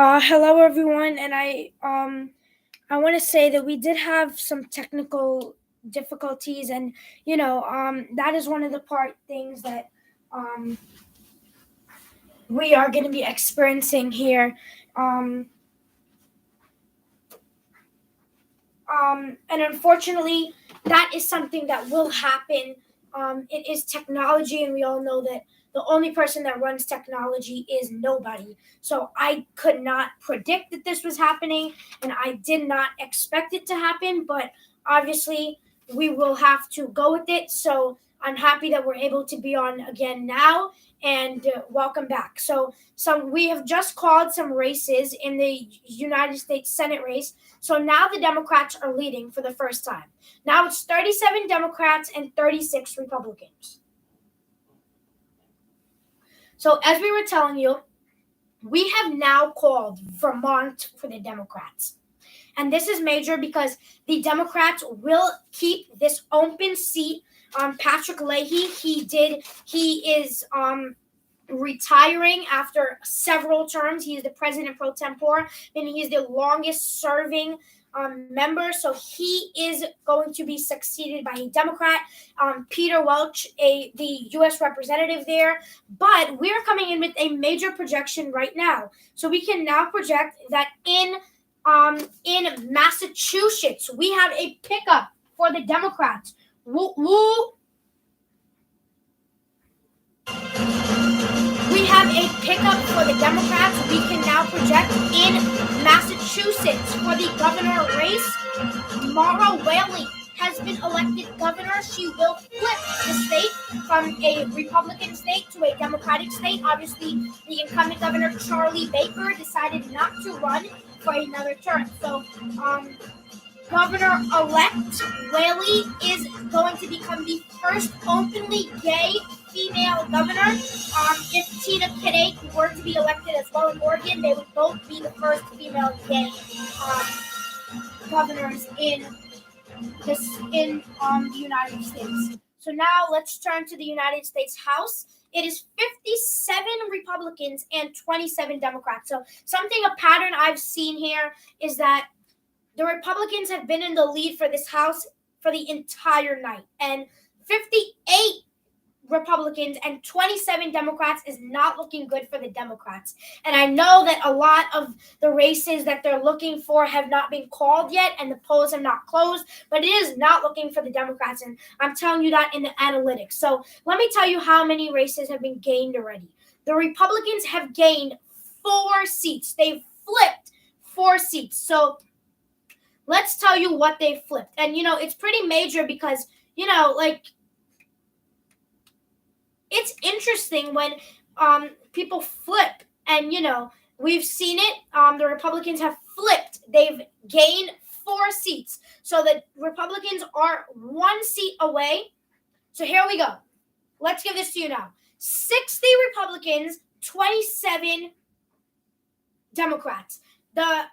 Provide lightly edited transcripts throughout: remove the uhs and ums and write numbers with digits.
Hello everyone, and I want to say that we did have some technical difficulties, and that is one of the part things that um we are going to be experiencing here. Um, and unfortunately, that is something that will happen. It is technology, and we all know that the only person that runs technology is nobody. So I could not predict that this was happening, and I did not expect it to happen, but obviously, we will have to go with it. So I'm happy that we're able to be on again now, and welcome back. So, we have just called some races in the United States Senate race. So now the Democrats are leading for the first time. Now it's 37 Democrats and 36 Republicans. So as we were telling you, we have now called Vermont for the Democrats. And this is major because the Democrats will keep this open seat. Patrick Leahy, he is retiring after several terms. He is the president pro tempore, and he is the longest serving member. So he is going to be succeeded by a Democrat, Peter Welch, the U.S. representative there. But we are coming in with a major projection right now. So we can now project that in Massachusetts, we have a pickup for the Democrats. Woo, woo. We have a pickup for the Democrats. We can now project in Massachusetts for the governor race. Mara Whaley has been elected governor. She will flip the state from a Republican state to a Democratic state. Obviously, the incumbent governor, Charlie Baker, decided not to run for another term. So, Governor-elect Whaley is going to become the first openly gay female governor. If Tina Koenig were to be elected as well in Oregon, they would both be the first female gay governors in the United States. So now let's turn to the United States House. It is 57 Republicans and 27 Democrats. So a pattern I've seen here is that the Republicans have been in the lead for this House for the entire night. And 58 Republicans and 27 Democrats is not looking good for the Democrats. And I know that a lot of the races that they're looking for have not been called yet, and the polls have not closed, but it is not looking for the Democrats. And I'm telling you that in the analytics. So let me tell you how many races have been gained already. The Republicans have gained 4 seats. They've flipped 4 seats. So let's tell you what they flipped. And, it's pretty major because, it's interesting when people flip. And, we've seen it. The Republicans have flipped. They've gained 4 seats. So the Republicans are 1 seat away. So here we go. Let's give this to you now. 60 Republicans, 27 Democrats. The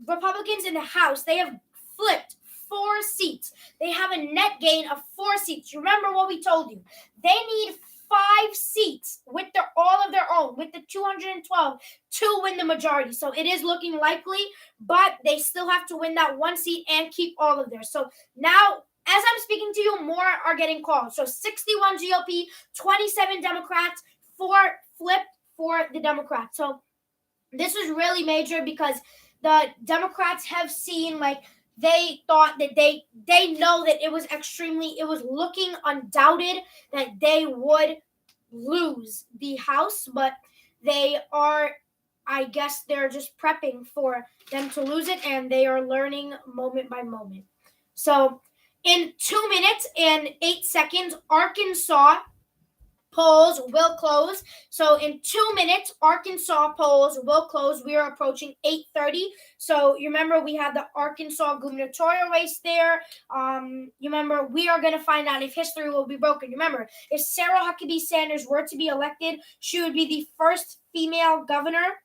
Republicans in the House, they have flipped 4 seats. They have a net gain of 4 seats. You remember what we told you. They need 5 seats with all of their own, with the 212 to win the majority. So it is looking likely, but they still have to win that 1 seat and keep all of theirs. So now, as I'm speaking to you, more are getting called. So 61 GOP, 27 Democrats, 4 flipped for the Democrats. So this is really major because the Democrats have seen, they thought that they know that it was looking undoubted that they would lose the House, but I guess they're just prepping for them to lose it, and they are learning moment by moment. So in 2 minutes and 8 seconds, Arkansas polls will close. So in 2 minutes, Arkansas polls will close. We are approaching 8:30. So you remember we had the Arkansas gubernatorial race there. You remember we are going to find out if history will be broken. Remember, if Sarah Huckabee Sanders were to be elected, she would be the first female governor.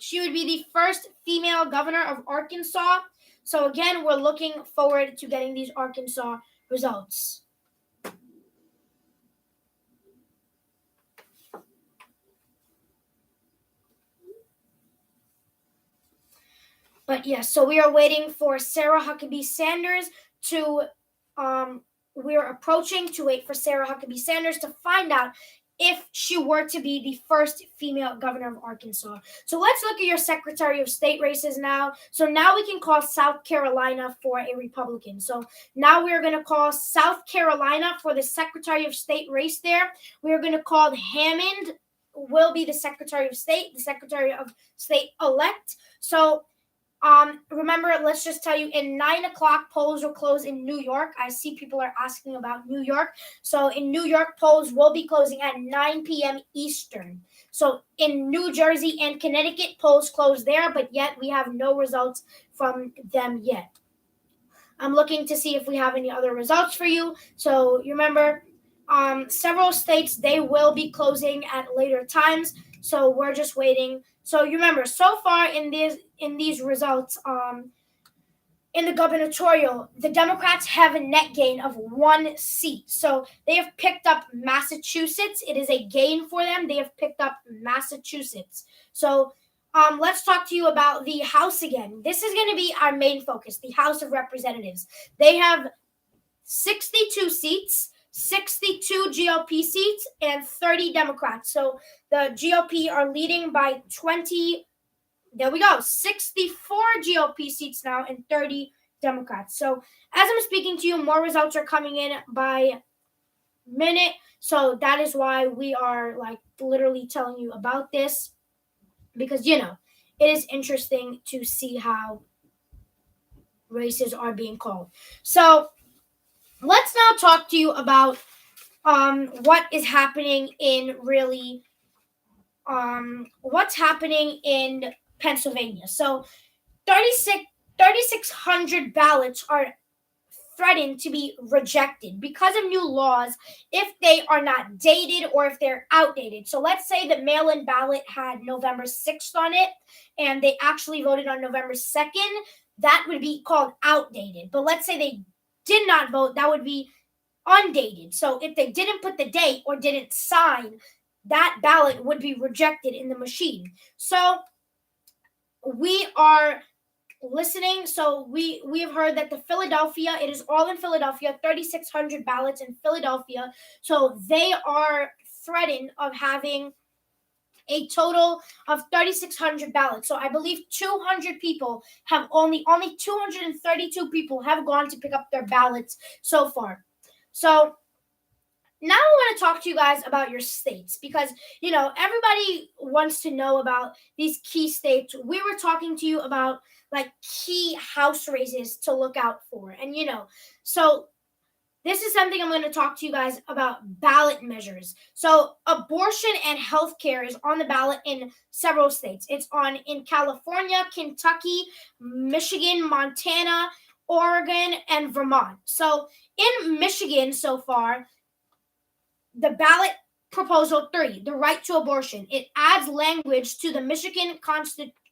She would be the first female governor of Arkansas. So again, we're looking forward to getting these Arkansas results. But yes, so we are waiting for Sarah Huckabee Sanders to we're approaching to wait for Sarah Huckabee Sanders to find out if she were to be the first female governor of Arkansas. So let's look at your Secretary of State races now. So now we can call South Carolina for a Republican. So now we're going to call South Carolina for the Secretary of State race there. We're going to call Hammond will be the Secretary of State, the Secretary of State elect. So remember, let's just tell you, in 9 o'clock, polls will close in New York. I see people are asking about New York. So in New York, polls will be closing at 9 p.m. Eastern. So in New Jersey and Connecticut, polls close there, but yet we have no results from them yet. I'm looking to see if we have any other results for you. So you remember, several states, they will be closing at later times. So we're just waiting. So you remember, so far in these results, in the gubernatorial, the Democrats have a net gain of 1 seat. So they have picked up Massachusetts. It is a gain for them. They have picked up Massachusetts. So let's talk to you about the House again. This is going to be our main focus, the House of Representatives. They have 62 seats. 62 GOP seats and 30 Democrats. So the GOP are leading by 20. There we go. 64 GOP seats now and 30 Democrats. So as I'm speaking to you, more results are coming in by minute. So that is why we are like literally telling you about this, because it is interesting to see how races are being called. So let's now talk to you about what is happening in what's happening in Pennsylvania. So 3,600 ballots are threatened to be rejected because of new laws if they are not dated or if they're outdated. So let's say the mail-in ballot had November 6th on it and they actually voted on November 2nd, that would be called outdated. But let's say they did not vote, that would be undated. So if they didn't put the date or didn't sign, that ballot would be rejected in the machine. So we are listening. So we have heard that it is all in Philadelphia, 3,600 ballots in Philadelphia. So they are threatened of having a total of 3,600 ballots. So I believe 200 people have only 232 people have gone to pick up their ballots so far. So now I want to talk to you guys about your states because, everybody wants to know about these key states. We were talking to you about like key house races to look out for. And, so this is something I'm going to talk to you guys about, ballot measures. So abortion and healthcare is on the ballot in several states. It's on in California, Kentucky, Michigan, Montana, Oregon, and Vermont. So in Michigan so far, the ballot proposal 3, the right to abortion, it adds language to the Michigan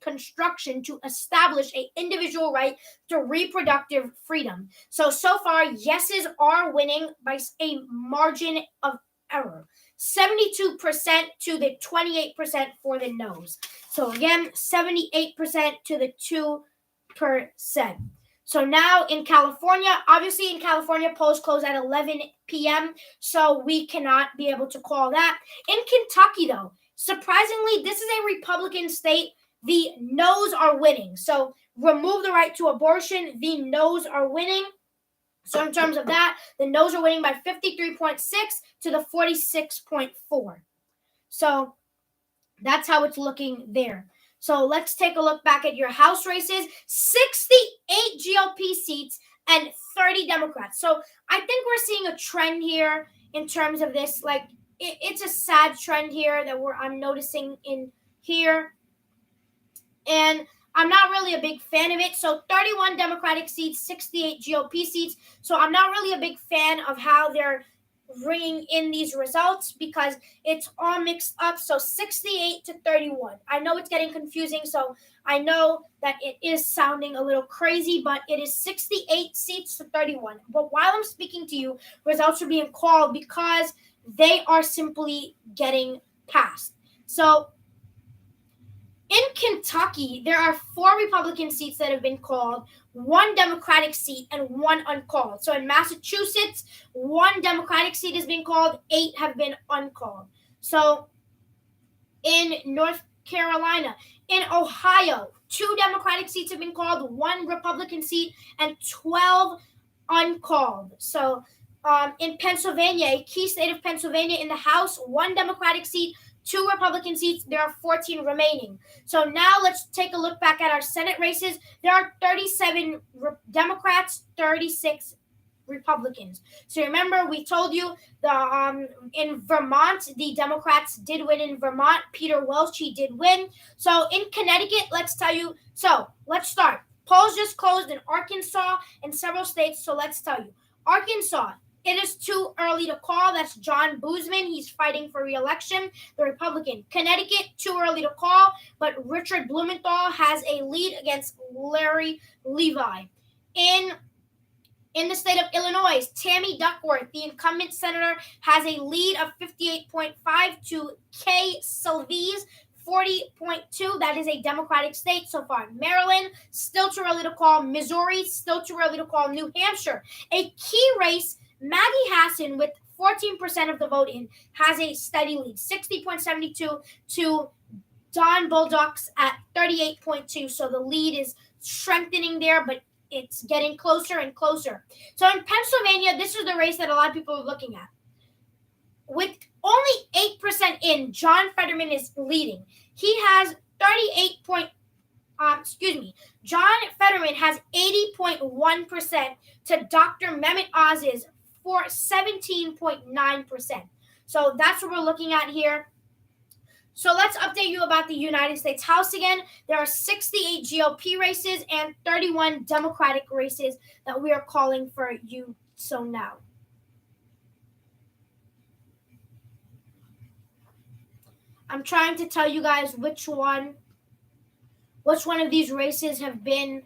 construction to establish an individual right to reproductive freedom. So far, yeses are winning by a margin of error. 72% to the 28% for the noes. So again, 78% to the 2%. So now in California, obviously in California, polls close at 11 p.m., so we cannot be able to call that. In Kentucky, though, surprisingly, this is a Republican state. The noes are winning. So remove the right to abortion, the noes are winning. So in terms of that, the noes are winning by 53.6 to the 46.4. So that's how it's looking there. So let's take a look back at your House races. 68 GOP seats and 30 Democrats. So I think we're seeing a trend here in terms of this. Like, it's a sad trend here that I'm noticing in here. And I'm not really a big fan of it. So 31 Democratic seats, 68 GOP seats. So I'm not really a big fan of how they're bringing in these results because it's all mixed up. So 68 to 31. I know it's getting confusing. So I know that it is sounding a little crazy, but it is 68 seats to 31. But while I'm speaking to you, results are being called because they are simply getting passed. So In Kentucky, there are 4 Republican seats that have been called, 1 Democratic seat, and 1 uncalled. So in Massachusetts, 1 Democratic seat has been called, 8 have been uncalled. So in North Carolina, in Ohio, 2 Democratic seats have been called, 1 Republican seat, and 12 uncalled. So in Pennsylvania, a key state of Pennsylvania, in the House, 1 Democratic seat, 2 Republican seats. There are 14 remaining. So now let's take a look back at our Senate races. There are 37 Democrats, 36 Republicans. So remember, we told you in Vermont, the Democrats did win in Vermont. Peter Welch, he did win. So in Connecticut, let's tell you. So let's start. Polls just closed in Arkansas and several states. So let's tell you. Arkansas, it is too early to call. That's John Boozman. He's fighting for re-election, the Republican. Connecticut, too early to call, but Richard Blumenthal has a lead against Larry Levi. In the state of Illinois, Tammy Duckworth, the incumbent senator, has a lead of 58.5 to Kay Salvee's 40.2. That is a Democratic state so far. Maryland, still too early to call. Missouri, still too early to call. New Hampshire, a key race. Maggie Hassan, with 14% of the vote in, has a steady lead, 60.72 to Don Bulldogs at 38.2. So the lead is strengthening there, but it's getting closer and closer. So in Pennsylvania, this is the race that a lot of people are looking at. With only 8% in, John Fetterman is leading. He has John Fetterman has 80.1% to Dr. Mehmet Oz's for 17.9%. So that's what we're looking at here. So let's update you about the United States House again. There are 68 GOP races and 31 Democratic races that we are calling for you. So now, I'm trying to tell you guys which one of these races have been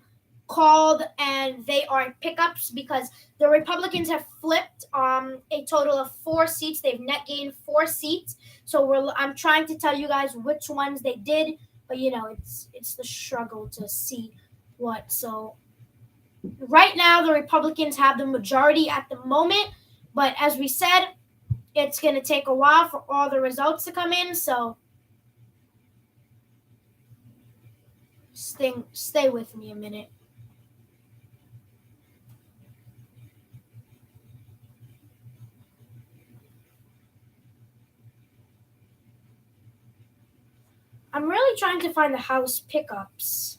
called, and they are pickups because the Republicans have flipped a total of 4 seats. They've net gained 4 seats. So I'm trying to tell you guys which ones they did, but it's the struggle to see what. So right now the Republicans have the majority at the moment, but as we said, it's going to take a while for all the results to come in. So stay with me a minute. I'm really trying to find the House pickups.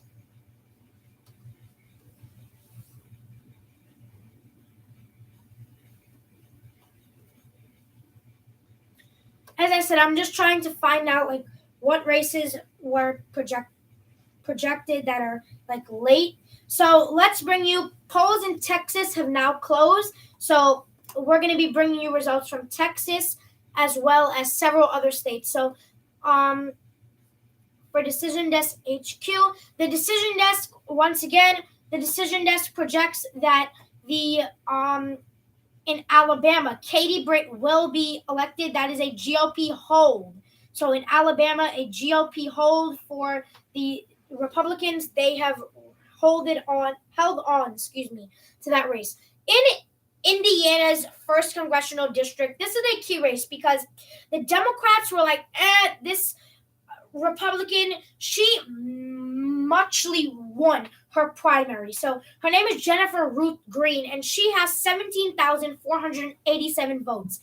As I said, I'm just trying to find out what races were projected that are late. So let's bring you polls in Texas have now closed. So we're going to be bringing you results from Texas as well as several other states. So for Decision Desk HQ, the Decision Desk, once again, the Decision Desk projects that in Alabama, Katie Britt will be elected. That is a GOP hold. So in Alabama, a GOP hold for the Republicans. They have held on to that race. In Indiana's 1st congressional district, this is a key race because the Democrats were this Republican, she muchly won her primary. So her name is Jennifer Ruth Green, and she has 17,487 votes.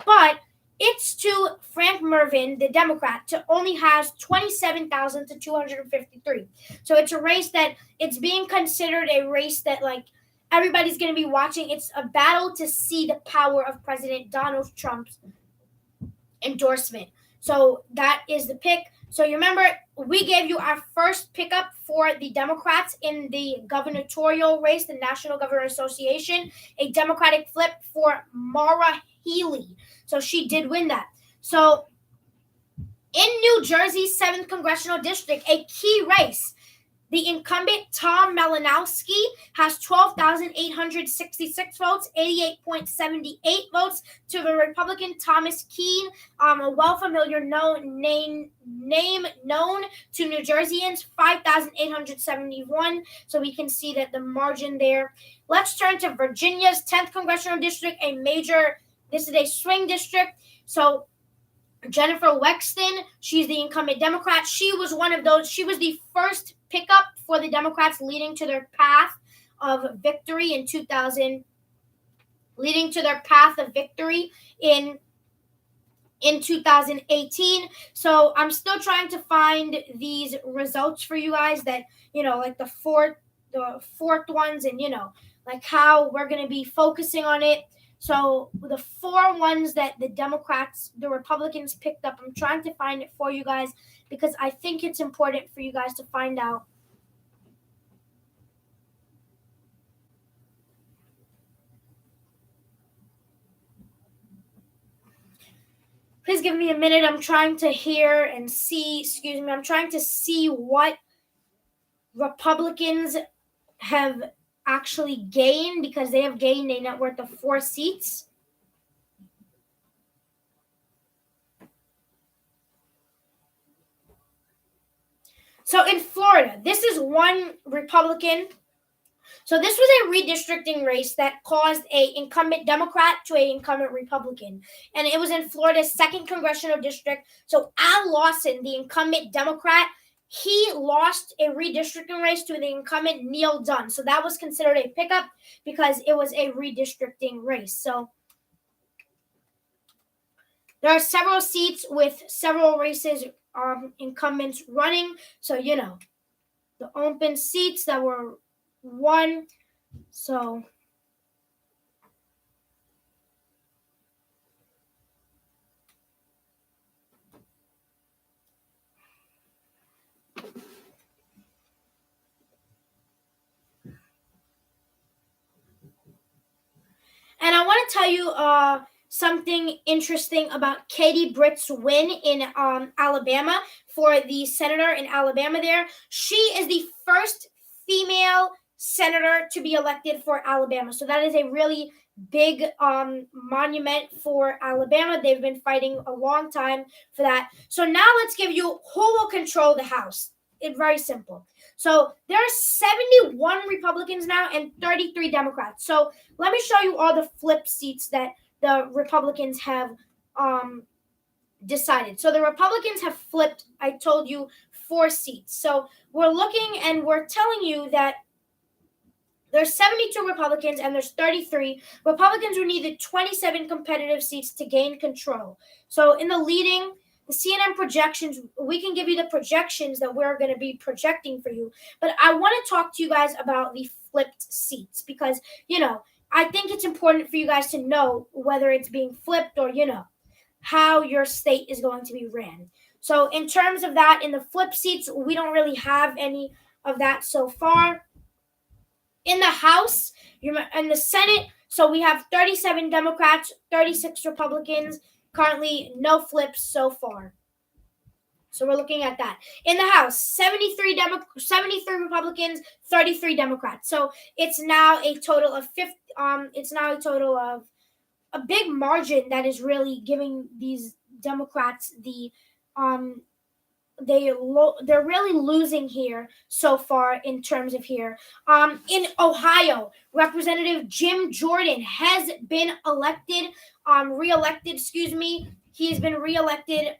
But it's to Frank Mervyn, the Democrat, to only has 27,253. So it's a race that it's being considered a race that everybody's going to be watching. It's a battle to see the power of President Donald Trump's endorsement. So that is the pick. So you remember, we gave you our first pickup for the Democrats in the gubernatorial race, the National Governor Association, a Democratic flip for Maura Healey. So she did win that. So in New Jersey's 7th congressional district, a key race, The incumbent Tom Malinowski has 12,866 votes, 88.78 votes to the Republican Thomas Keene, a well-familiar name known to New Jerseyans, 5,871. So we can see that the margin there. Let's turn to Virginia's 10th Congressional District, this is a swing district. So Jennifer Wexton, she's the incumbent Democrat. She was the first pickup for the Democrats leading to their path of victory in 2018. So I'm still trying to find these results for you guys that, like the fourth ones, and, like how we're going to be focusing on it. So the 4 ones that the Republicans picked up, I'm trying to find it for you guys because I think it's important for you guys to find out. Please give me a minute. I'm trying to I'm trying to see what Republicans have actually gained, because they have gained a net worth of 4 seats. So in Florida, this is one Republican. So this was a redistricting race that caused a incumbent Democrat to a incumbent Republican. And it was in Florida's 2nd Congressional District. So Al Lawson, the incumbent Democrat, he lost a redistricting race to the incumbent Neil Dunn. So that was considered a pickup because it was a redistricting race. So there are several seats with several races, incumbents running. So, the open seats that were won. So and I want to tell you something interesting about Katie Britt's win in Alabama for the senator in Alabama there. She is the first female senator to be elected for Alabama. So that is a really big monument for Alabama. They've been fighting a long time for that. So now let's give you who will control the House. It's very simple. So there are 71 Republicans now and 33 Democrats. So let me show you all the flip seats that the Republicans have decided. So the Republicans have flipped, I told you, 4 seats. So we're looking and we're telling you that there's 72 Republicans and there's 33. Republicans who needed 27 competitive seats to gain control. So in the CNN projections, we can give you the projections that we're going to be projecting for you. But I want to talk to you guys about the flipped seats because, I think it's important for you guys to know whether it's being flipped or, how your state is going to be ran. So in terms of that, in the flip seats, we don't really have any of that so far. In the House, in the Senate, so we have 37 Democrats, 36 Republicans, currently no flips so far. So we're looking at that. In the House, 73 Republicans, 33 Democrats. So it's now a total of a big margin that is really giving these Democrats they're really losing here so far in terms of here. In Ohio, Representative Jim Jordan has been reelected. He has been reelected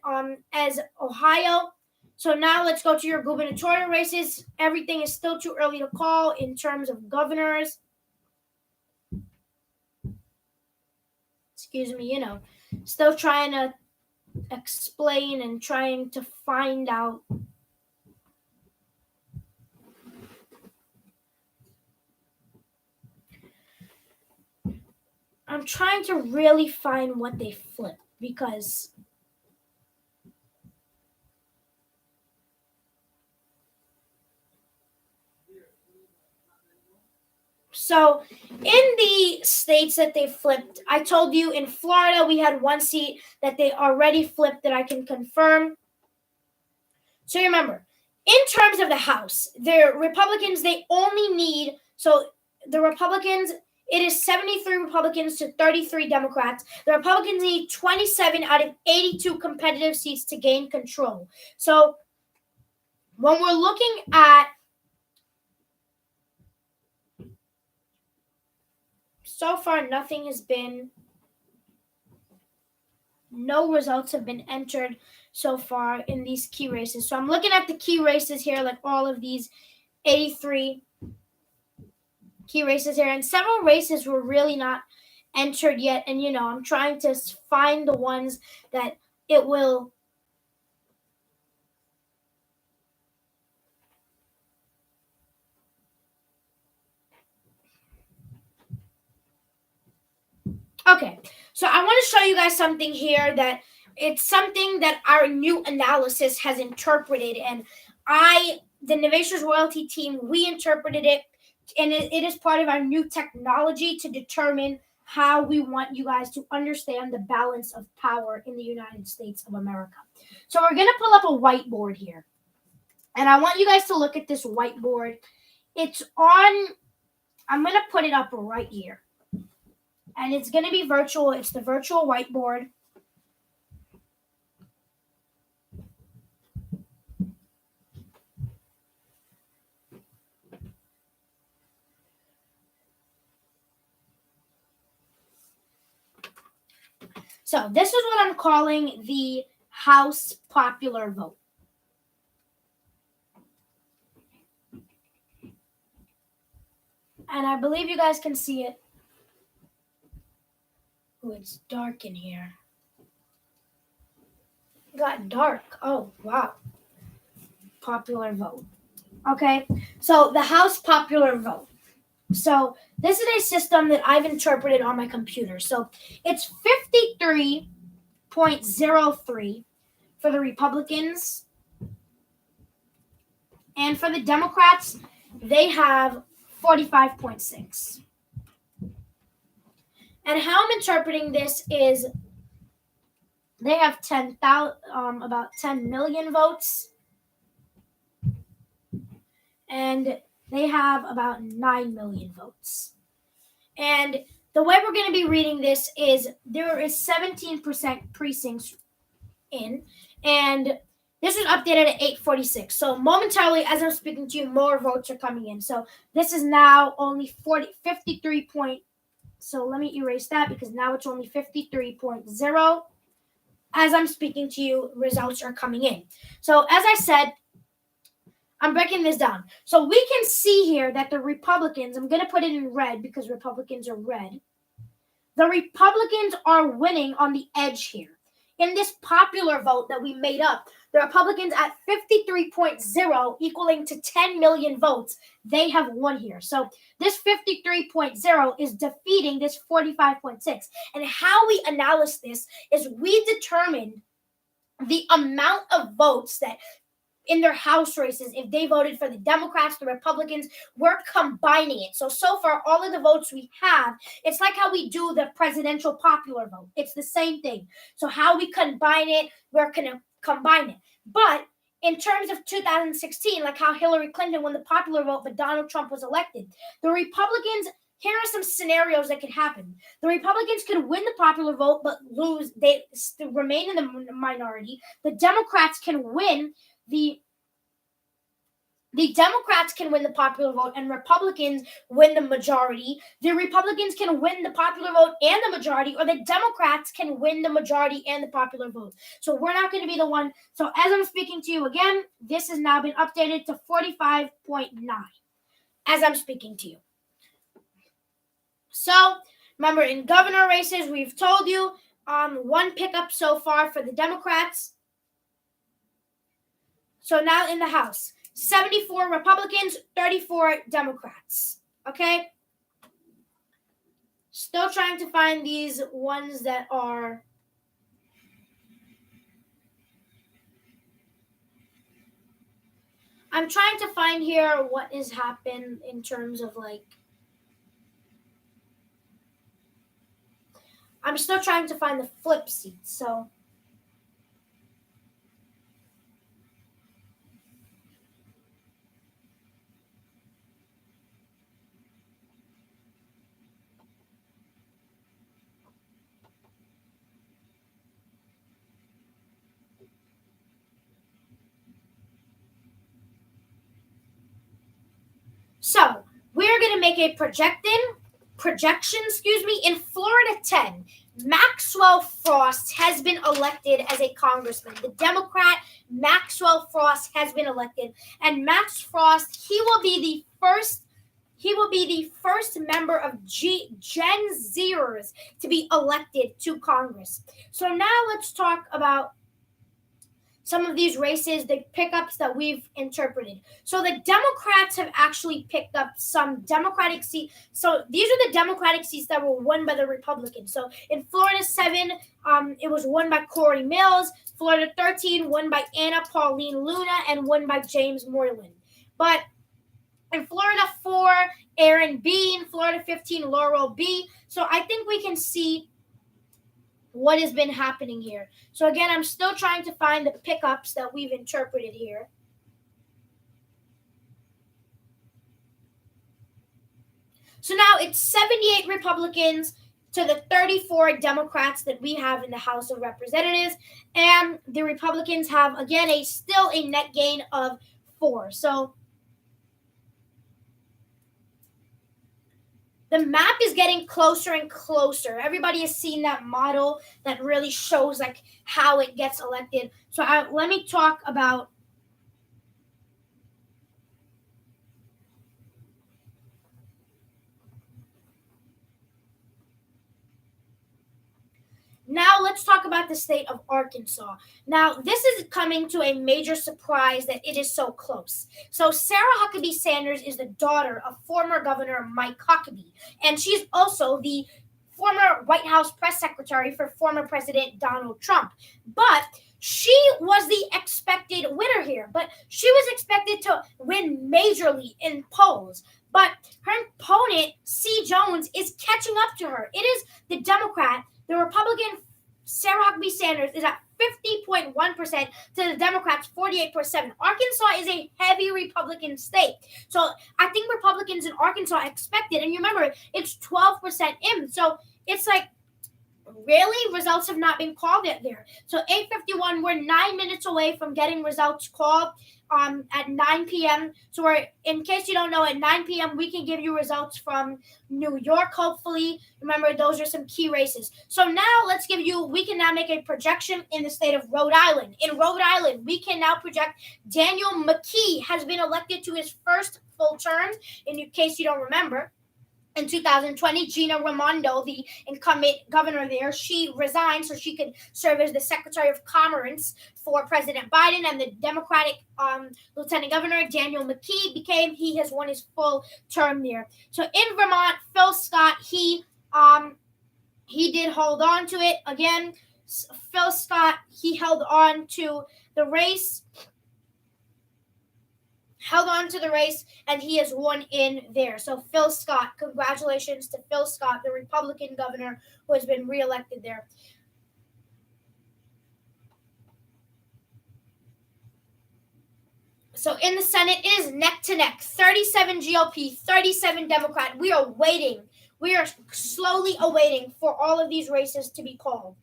as Ohio. So now let's go to your gubernatorial races. Everything is still too early to call in terms of governors. Still trying to explain and trying to find out. I'm trying to really find what they flipped because so in the states that they flipped, I told you in Florida we had 1 seat that they already flipped that I can confirm. So remember, in terms of the House, the Republicans, they only need, so the Republicans, it is 73 Republicans to 33 Democrats. The Republicans need 27 out of 82 competitive seats to gain control. So when we're looking at, so far no results have been entered so far in these key races. So I'm looking at the key races here, like all of these 83 key races here, and several races were really not entered yet. And I'm trying to find the ones that it will Okay, so I want to show you guys something here that it's something that our new analysis has interpreted, and the Navesh's Royalty team, we interpreted it, and it is part of our new technology to determine how we want you guys to understand the balance of power in the United States of America. So we're going to pull up a whiteboard here, and I want you guys to look at this whiteboard. I'm going to put it up right here. And it's going to be virtual. It's the virtual whiteboard. So this is what I'm calling the House popular vote. And I believe you guys can see it. Oh, it's dark in here. It got dark. Oh, wow. Popular vote. Okay, so the House popular vote. So this is a system that I've interpreted on my computer. So it's 53.03 for the Republicans. And for the Democrats, they have 45.6. And how I'm interpreting this is they have about 10 million votes. And they have about 9 million votes. And the way we're going to be reading this is there is 17% precincts in, and this was updated at 8:46. So momentarily, as I'm speaking to you, more votes are coming in. So this is now only 53 point. So let me erase that because now it's only 53.0. As I'm speaking to you, results are coming in. So as I said, I'm breaking this down. So we can see here that the Republicans, I'm going to put it in red because Republicans are red. The Republicans are winning on the edge here. In this popular vote that we made up, the Republicans at 53.0 equaling to 10 million votes, they have won here. So this 53.0 is defeating this 45.6. And how we analyze this is we determined the amount of votes that in their House races, if they voted for the Democrats, the Republicans, we're combining it. So far, all of the votes we have, it's like how we do the presidential popular vote. It's the same thing. So how we combine it, we're going to combine it. But in terms of 2016, like how Hillary Clinton won the popular vote, but Donald Trump was elected, the Republicans, here are some scenarios that could happen. The Republicans could win the popular vote, but lose. They remain in the minority. The Democrats can win the Democrats can win the popular vote and Republicans win the majority. The Republicans can win the popular vote and the majority, or the Democrats can win the majority and the popular vote. So we're not going to be the one. So as I'm speaking to you again, this has now been updated to 45.9 as I'm speaking to you. So remember, in governor races, we've told you one pickup so far for the Democrats. So now in the House, 74 Republicans, 34 Democrats. Okay? Still trying to find these ones that are... I'm trying to find here what has happened in terms of I'm still trying to find the flip seats, so... make a projection, in Florida 10. Maxwell Frost has been elected as a congressman. The Democrat Maxwell Frost has been elected, and Max Frost, he will be the first member of Gen Zers to be elected to Congress. So now let's talk about some of these races, the pickups that we've interpreted. So the Democrats have actually picked up some Democratic seats. So these are the Democratic seats that were won by the Republicans. So in Florida 7, it was won by Corey Mills. Florida 13, won by Anna Pauline Luna, and won by James Moylan. But in Florida 4, Aaron Bean. Florida 15, Laurel B. So I think we can see what has been happening here. So again, I'm still trying to find the pickups that we've interpreted here. So now it's 78 Republicans to the 34 Democrats that we have in the House of Representatives, and the Republicans have again still a net gain of 4. So the map is getting closer and closer. Everybody has seen that model that really shows like how it gets elected. So let me talk about Now let's talk about the state of Arkansas. Now, this is coming to a major surprise that it is so close. So Sarah Huckabee Sanders is the daughter of former Governor Mike Huckabee, and she's also the former White House press secretary for former President Donald Trump. But she was the expected winner here, but she was expected to win majorly in polls. But her opponent, C. Jones, is catching up to her. It is the Democrat. The Republican Sarah Huckabee Sanders is at 50.1% to the Democrats' 48.7%. Arkansas is a heavy Republican state. So I think Republicans in Arkansas expected, and you remember, it's 12% in. So it's like, really? Results have not been called yet there. So 8:51, we're 9 minutes away from getting results called at 9 p.m. So we're, in case you don't know, at 9 p.m. we can give you results from New York, hopefully. Remember, those are some key races. So now we can now make a projection in the state of Rhode Island. In Rhode Island, we can now project Daniel McKee has been elected to his first full term, in case you don't remember. In 2020, Gina Raimondo, the incumbent governor there, she resigned so she could serve as the Secretary of Commerce for President Biden, and the Democratic Lieutenant Governor Daniel McKee he has won his full term there. So in Vermont, Phil Scott, he did hold on to it again. Phil Scott, he held on to the race. And he has won in there. So Phil Scott, congratulations to Phil Scott, the Republican governor who has been reelected there. So in the Senate, it is neck to neck, 37 GOP, 37 Democrat. We are waiting. We are slowly awaiting for all of these races to be called.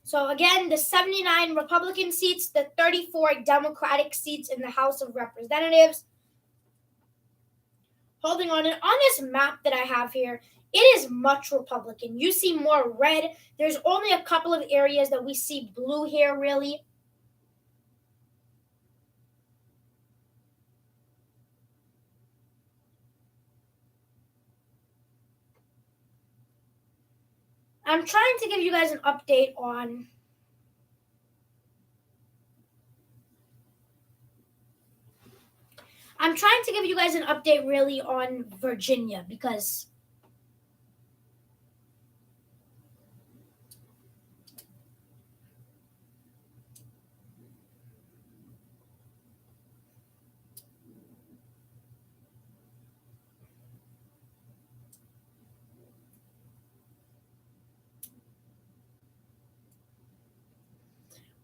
So again, the 79 Republican seats, the 34 Democratic seats in the House of Representatives. Holding on, and on this map that I have here, it is much Republican. You see more red. There's only a couple of areas that we see blue here, really. I'm trying to give you guys an update on really on Virginia, because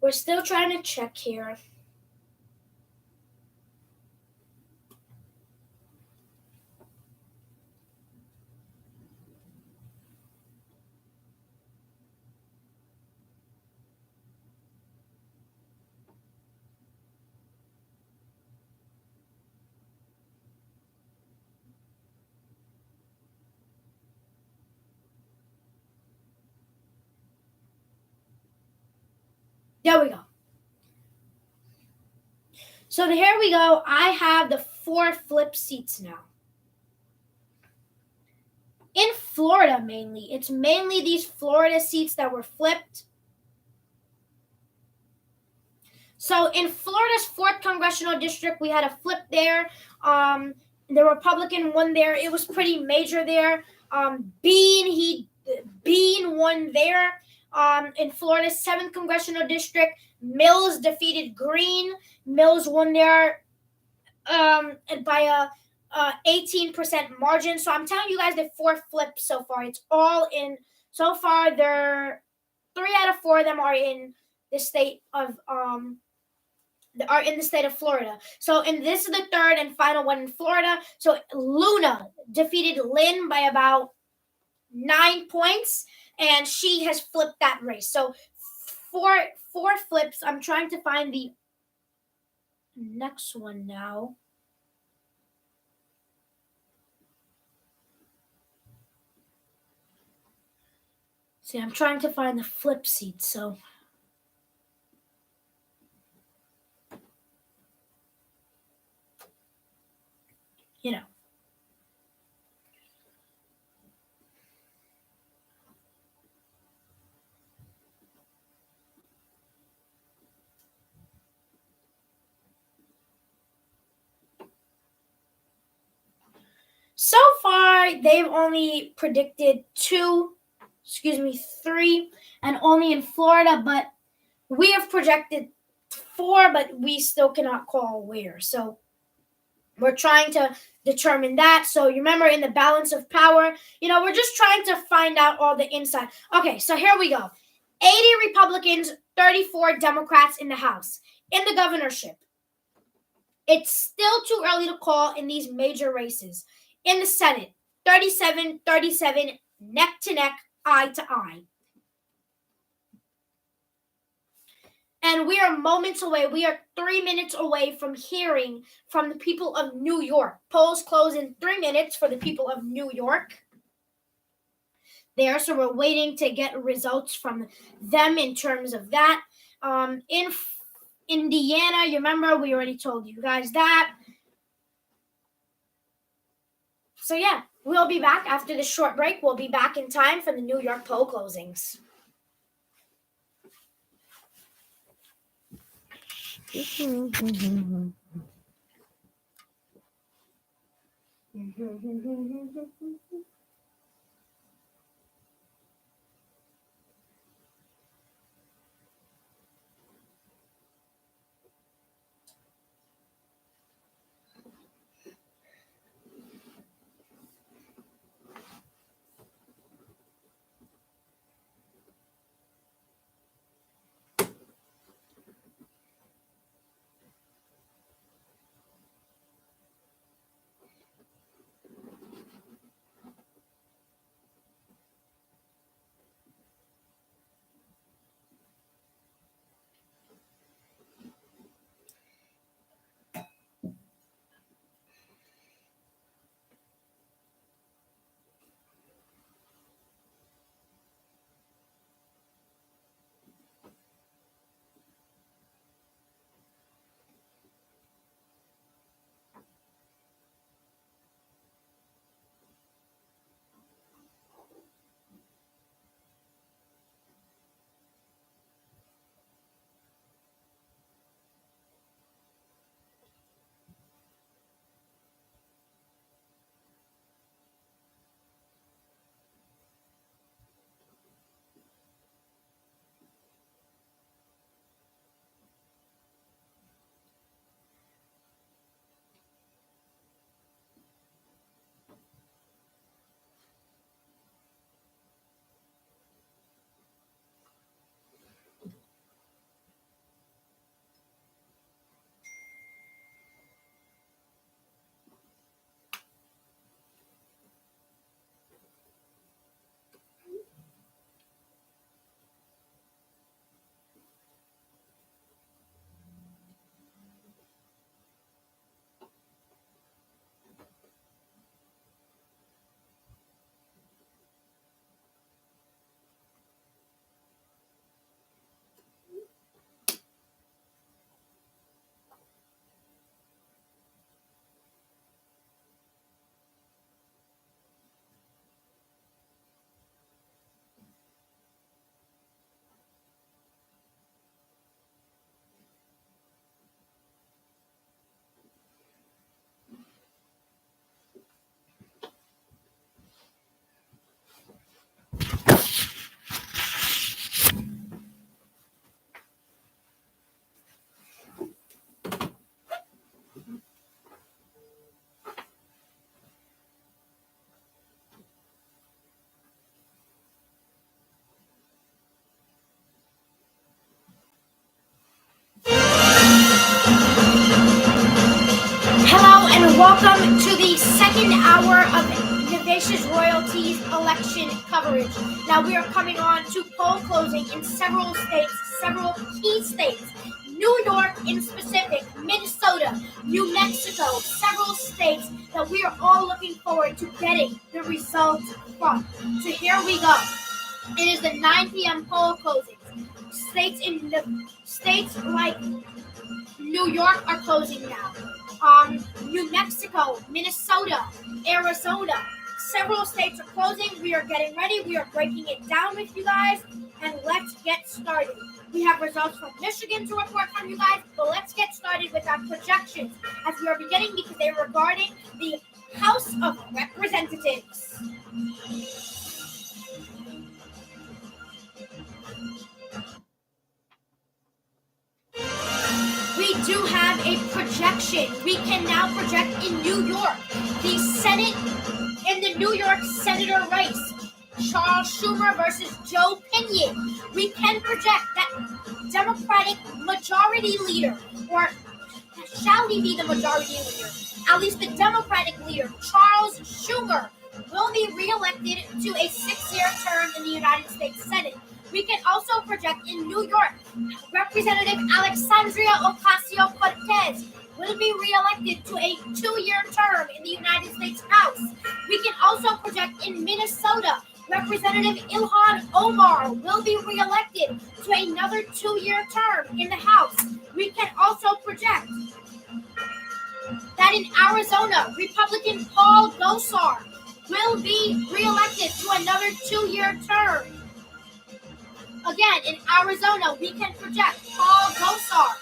We're still trying to check here. There we go. So here we go. I have the 4 flip seats now. In Florida, mainly. It's mainly these Florida seats that were flipped. So in Florida's 4th congressional district, we had a flip there. The Republican won there. It was pretty major there. Bean won there. In Florida's 7th congressional district, Mills defeated Green. Mills won there by a 18% margin. So I'm telling you guys, the 4 flips so far. It's all in. So far, they're 3 out of 4 of them are in the state of Florida. So, and this is the 3rd and final one in Florida. So Luna defeated Lynn by about 9 points, and she has flipped that race. So four flips. I'm trying to find the next one now. See, I'm trying to find the flip seat, so you know. So far, they've only predicted 3, and only in Florida, but we have projected 4, but we still cannot call where. So we're trying to determine that. So you remember in the balance of power, we're just trying to find out all the inside. Okay, so here we go. 80 Republicans, 34 Democrats in the House. In the governorship, it's still too early to call in these major races. In the Senate, 37-37, neck to neck, eye to eye. And we are moments away. We are 3 minutes away from hearing from the people of New York. Polls close in 3 minutes for the people of New York. There, so we're waiting to get results from them in terms of that. In Indiana, you remember we already told you guys that. So yeah, we'll be back after this short break. We'll be back in time for the New York poll closings. election coverage. Now we are coming on to poll closing in several states, several key states. New York in specific, Minnesota, New Mexico, several states that we are all looking forward to getting the results from. So here we go. It is the 9 p.m. poll closings. States like New York are closing now. New Mexico, Minnesota, Arizona, several states are closing. We are getting ready. We are breaking it down with you guys, and let's get started. We have results from Michigan to report from you guys, but let's get started with our projections as we are beginning because they are regarding the House of Representatives. We do have a projection. We can now project in New York the Senate in the New York Senator race. Charles Schumer versus Joe Pinion. We can project that Democratic majority leader, or shall he be the majority leader? At least the Democratic leader, Charles Schumer, will be reelected to a 6-year term in the United States Senate. We can also project in New York, Representative Alexandria Ocasio-Cortez will be reelected to a 2-year term in the United States House. We can also project in Minnesota, Representative Ilhan Omar will be reelected to another 2-year term in the House. We can also project that in Arizona, Republican Paul Gosar will be reelected to another 2-year term. Again, in Arizona, we can project Paul Gosar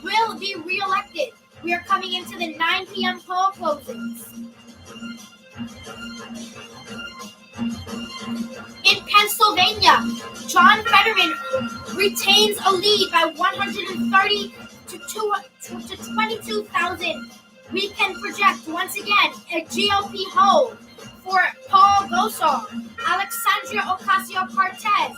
will be reelected. We are coming into the 9 p.m. poll closings. In Pennsylvania, John Fetterman retains a lead by 130 to 22,000. We can project, once again, a GOP hold for Paul Gosar, Alexandria Ocasio-Cortez,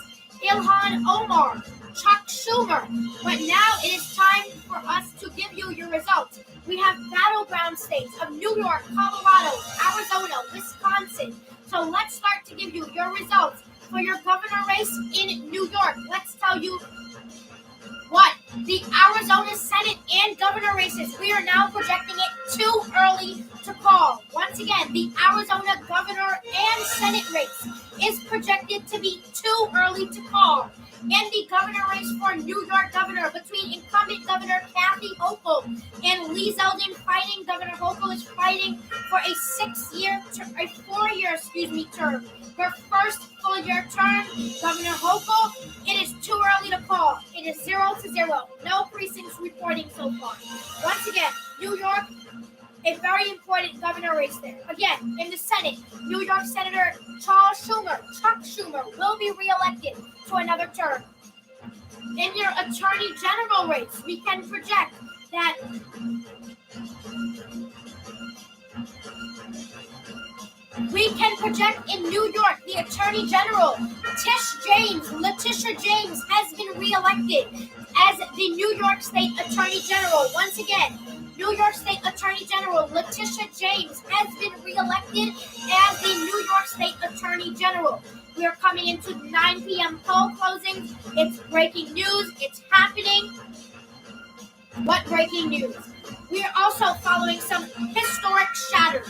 Ilhan Omar, Chuck Schumer. But now it is time for us to give you your results. We have battleground states of New York, Colorado, Arizona, Wisconsin. So let's start to give you your results for your governor race in New York. Let's tell you what the Arizona Senate and governor races, we are now projecting it too early to call. Once again, the Arizona governor and Senate race is projected to be too early to call. And the governor race for New York governor between incumbent Governor Kathy Hochul and Lee Zeldin fighting. Governor Hochul is fighting for a 4-year term. Her first full-year term, Governor Hochul, it is too early to call. It is 0-0. No precincts reporting so far. Once again, New York, a very important governor race there. Again, in the Senate, New York Senator Chuck Schumer, will be reelected to another term. In your Attorney General race, we can project that in New York, the Attorney General, Letitia James, has been reelected as the New York State Attorney General. Once again, New York State Attorney General Letitia James has been reelected as the New York State Attorney General. We are coming into 9 p.m. poll closings. It's breaking news. It's happening. What breaking news? We are also following some historic shatters.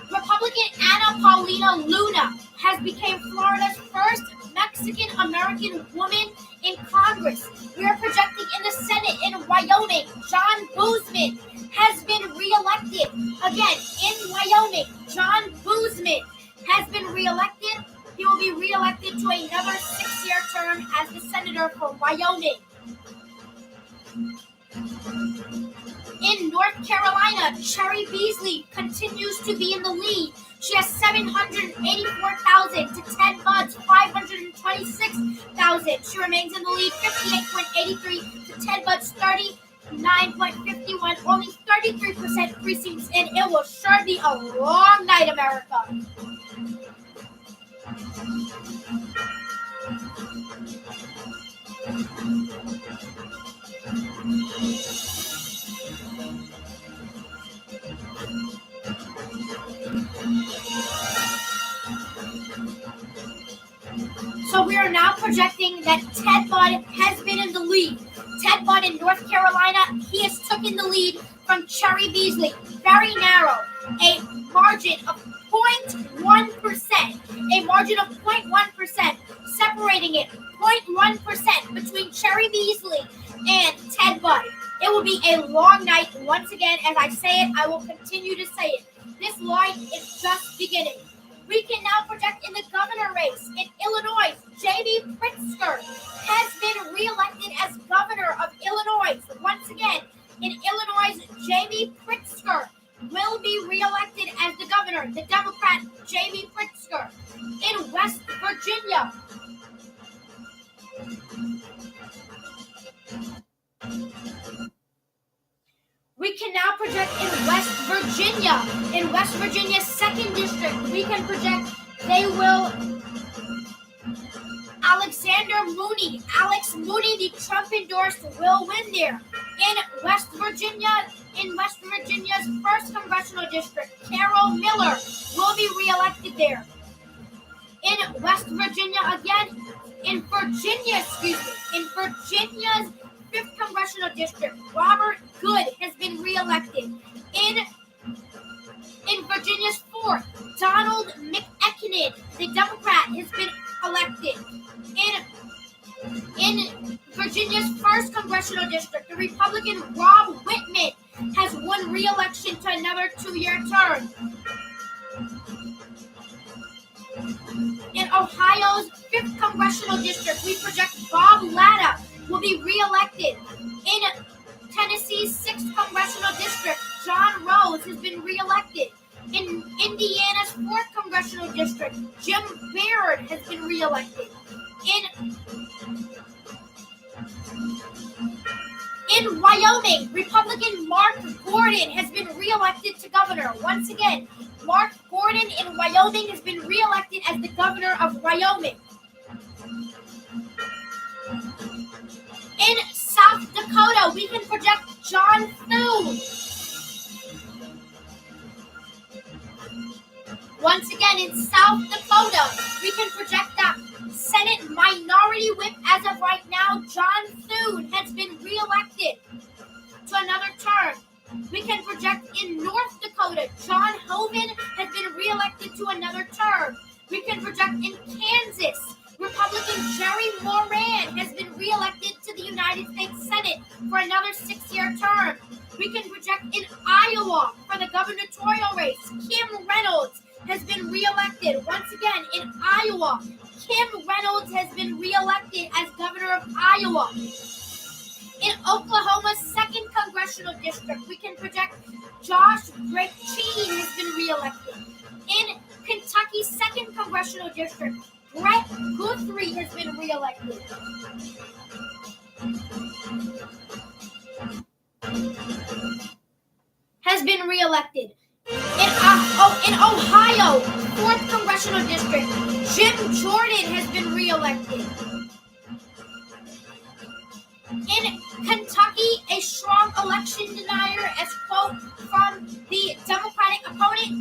Republican Ana Paulina Luna has become Florida's first Mexican-American woman in Congress. We are projecting in the Senate in Wyoming, John Boozman has been reelected. Again, in Wyoming, John Boozman has been reelected. He will be reelected to another 6-year term as the senator for Wyoming. In North Carolina, Cherry Beasley continues to be in the lead. She has 784,000 to Ted Budd's 526,000. She remains in the lead, 58.83 to Ted Budd's 39.51. Only 33% precincts, and it will sure be a long night, America. now projecting that Ted Budd has been in the lead. Ted Budd in North Carolina, he has taken the lead from Cherry Beasley. Very narrow. A margin of 0.1%. A margin of 0.1%, separating it 0.1% between Cherry Beasley and Ted Budd. It will be a long night. Once again, as I say it, I will continue to say it. This line is just beginning. We can now project in the governor race in Illinois. J.B. Pritzker has been reelected as governor of Illinois. Once again, in Illinois, J.B. Pritzker will be reelected as the governor. The Democrat, J.B. Pritzker. In West Virginia, we can now project in West Virginia. In West Virginia's 2nd district, we can project Alex Mooney, the Trump endorsed, will win there. In West Virginia's 1st congressional district, Carol Miller will be reelected there. In West Virginia again, in Virginia's 5th congressional district, Robert Good has been reelected. In Virginia's 4th, Donald McEachran, the Democrat, has been elected. In Virginia's 1st congressional district, the Republican Rob Whitman has won re-election to another 2-year term. In Ohio's 5th congressional district, we project Bob Latta will be re-elected. In Tennessee's 6th congressional district, John Rose has been re-elected. In Indiana's 4th congressional district, Jim Baird has been re-elected. In Wyoming, Republican Mark Gordon has been re-elected to governor. Once again, Mark Gordon in Wyoming has been re-elected as the governor of Wyoming. In South Dakota, we can project John Thune. Once again, in South Dakota, we can project that Senate Minority Whip. As of right now, John Thune has been re-elected to another term. We can project in North Dakota, John Hoeven has been re-elected to another term. We can project in Kansas, Republican Jerry Moran has been re-elected to the United States Senate for another 6-year term. We can project in Iowa for the gubernatorial race, Kim Reynolds has been re-elected. Once again, in Iowa, Kim Reynolds has been re-elected as governor of Iowa. In Oklahoma's 2nd congressional district, we can project Josh Brecheen has been re-elected. In Kentucky's 2nd congressional district, Brett Guthrie has been re-elected. In Ohio, 4th congressional district, Jim Jordan has been re-elected. In Kentucky, a strong election denier, as quote from the Democratic opponent,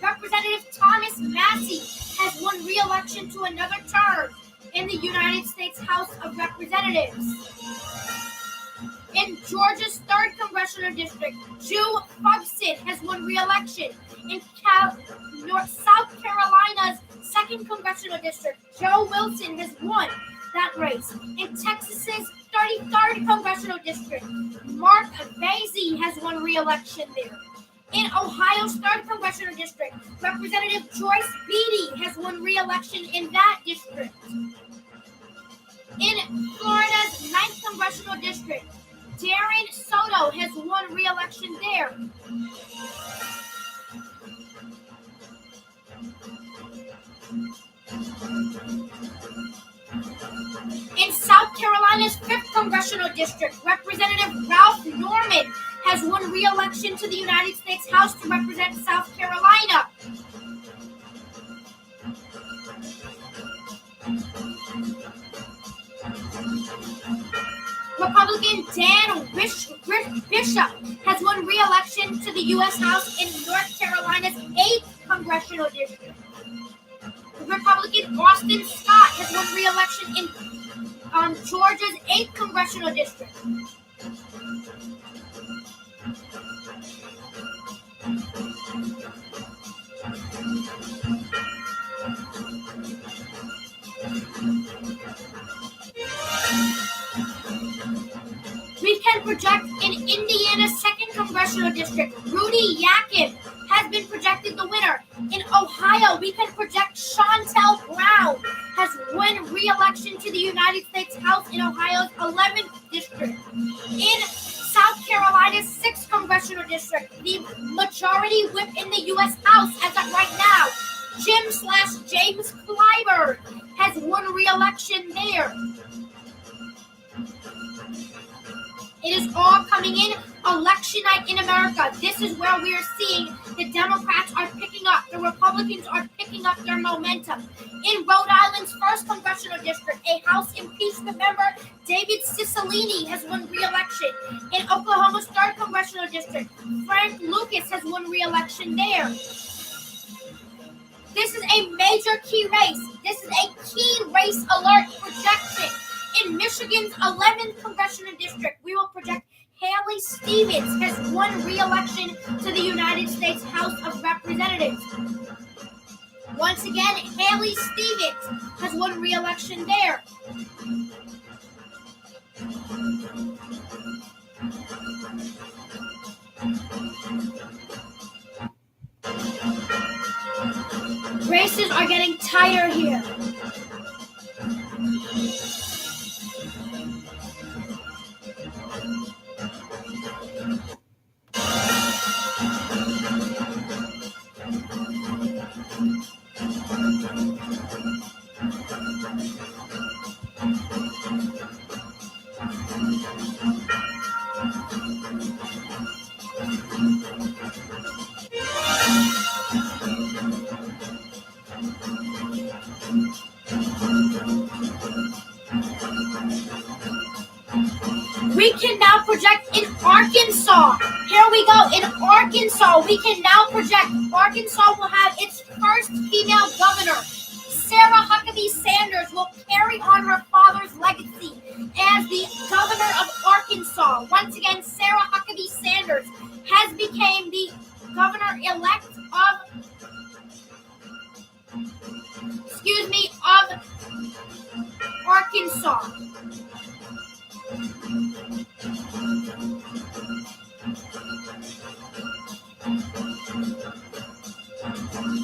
Representative Thomas Massey has won re-election to another term in the United States House of Representatives. In Georgia's 3rd congressional district, Joe Fugson has won re-election. In South Carolina's 2nd congressional district, Joe Wilson has won that race. In Texas's 33rd congressional district, Mark Vasey has won re-election there. In Ohio's 3rd congressional district, Representative Joyce Beatty has won re-election in that district. In Florida's 9th congressional district, Darren Soto has won re-election there. In South Carolina's 5th congressional district, Representative Ralph Norman has won re-election to the United States House to represent South Carolina. Republican Dan Bishop has won re-election to the U.S. House in North Carolina's 8th congressional district. Republican Austin Scott has won re-election in Georgia's 8th congressional district. We can project in Indiana's 2nd congressional district, Rudy Yakin has been projected the winner. In Ohio, we can project Shontel Brown has won re-election to the United States House in Ohio's 11th district. In South Carolina's 6th congressional district, the majority whip in the U.S. House as of right now, James Clyburn, has won re-election there. It is all coming in election night in America. This is where we are seeing the Democrats are picking up, the Republicans are picking up their momentum. In Rhode Island's 1st congressional district, a House impeachment member, David Cicilline, has won re-election. In Oklahoma's 3rd congressional district, Frank Lucas has won re-election there. This is a major key race. This is a key race alert projection. In Michigan's 11th congressional district, we will project Haley Stevens has won re-election to the United States House of Representatives. Once again, Haley Stevens has won re-election there. Races are getting tighter here. We can now project in Arkansas. Here we go. In Arkansas, we can now project Arkansas will have its first female governor. Sarah Huckabee Sanders will carry on her father's legacy as the governor of Arkansas. Once again, Sarah Huckabee Sanders has become the governor-elect of Arkansas.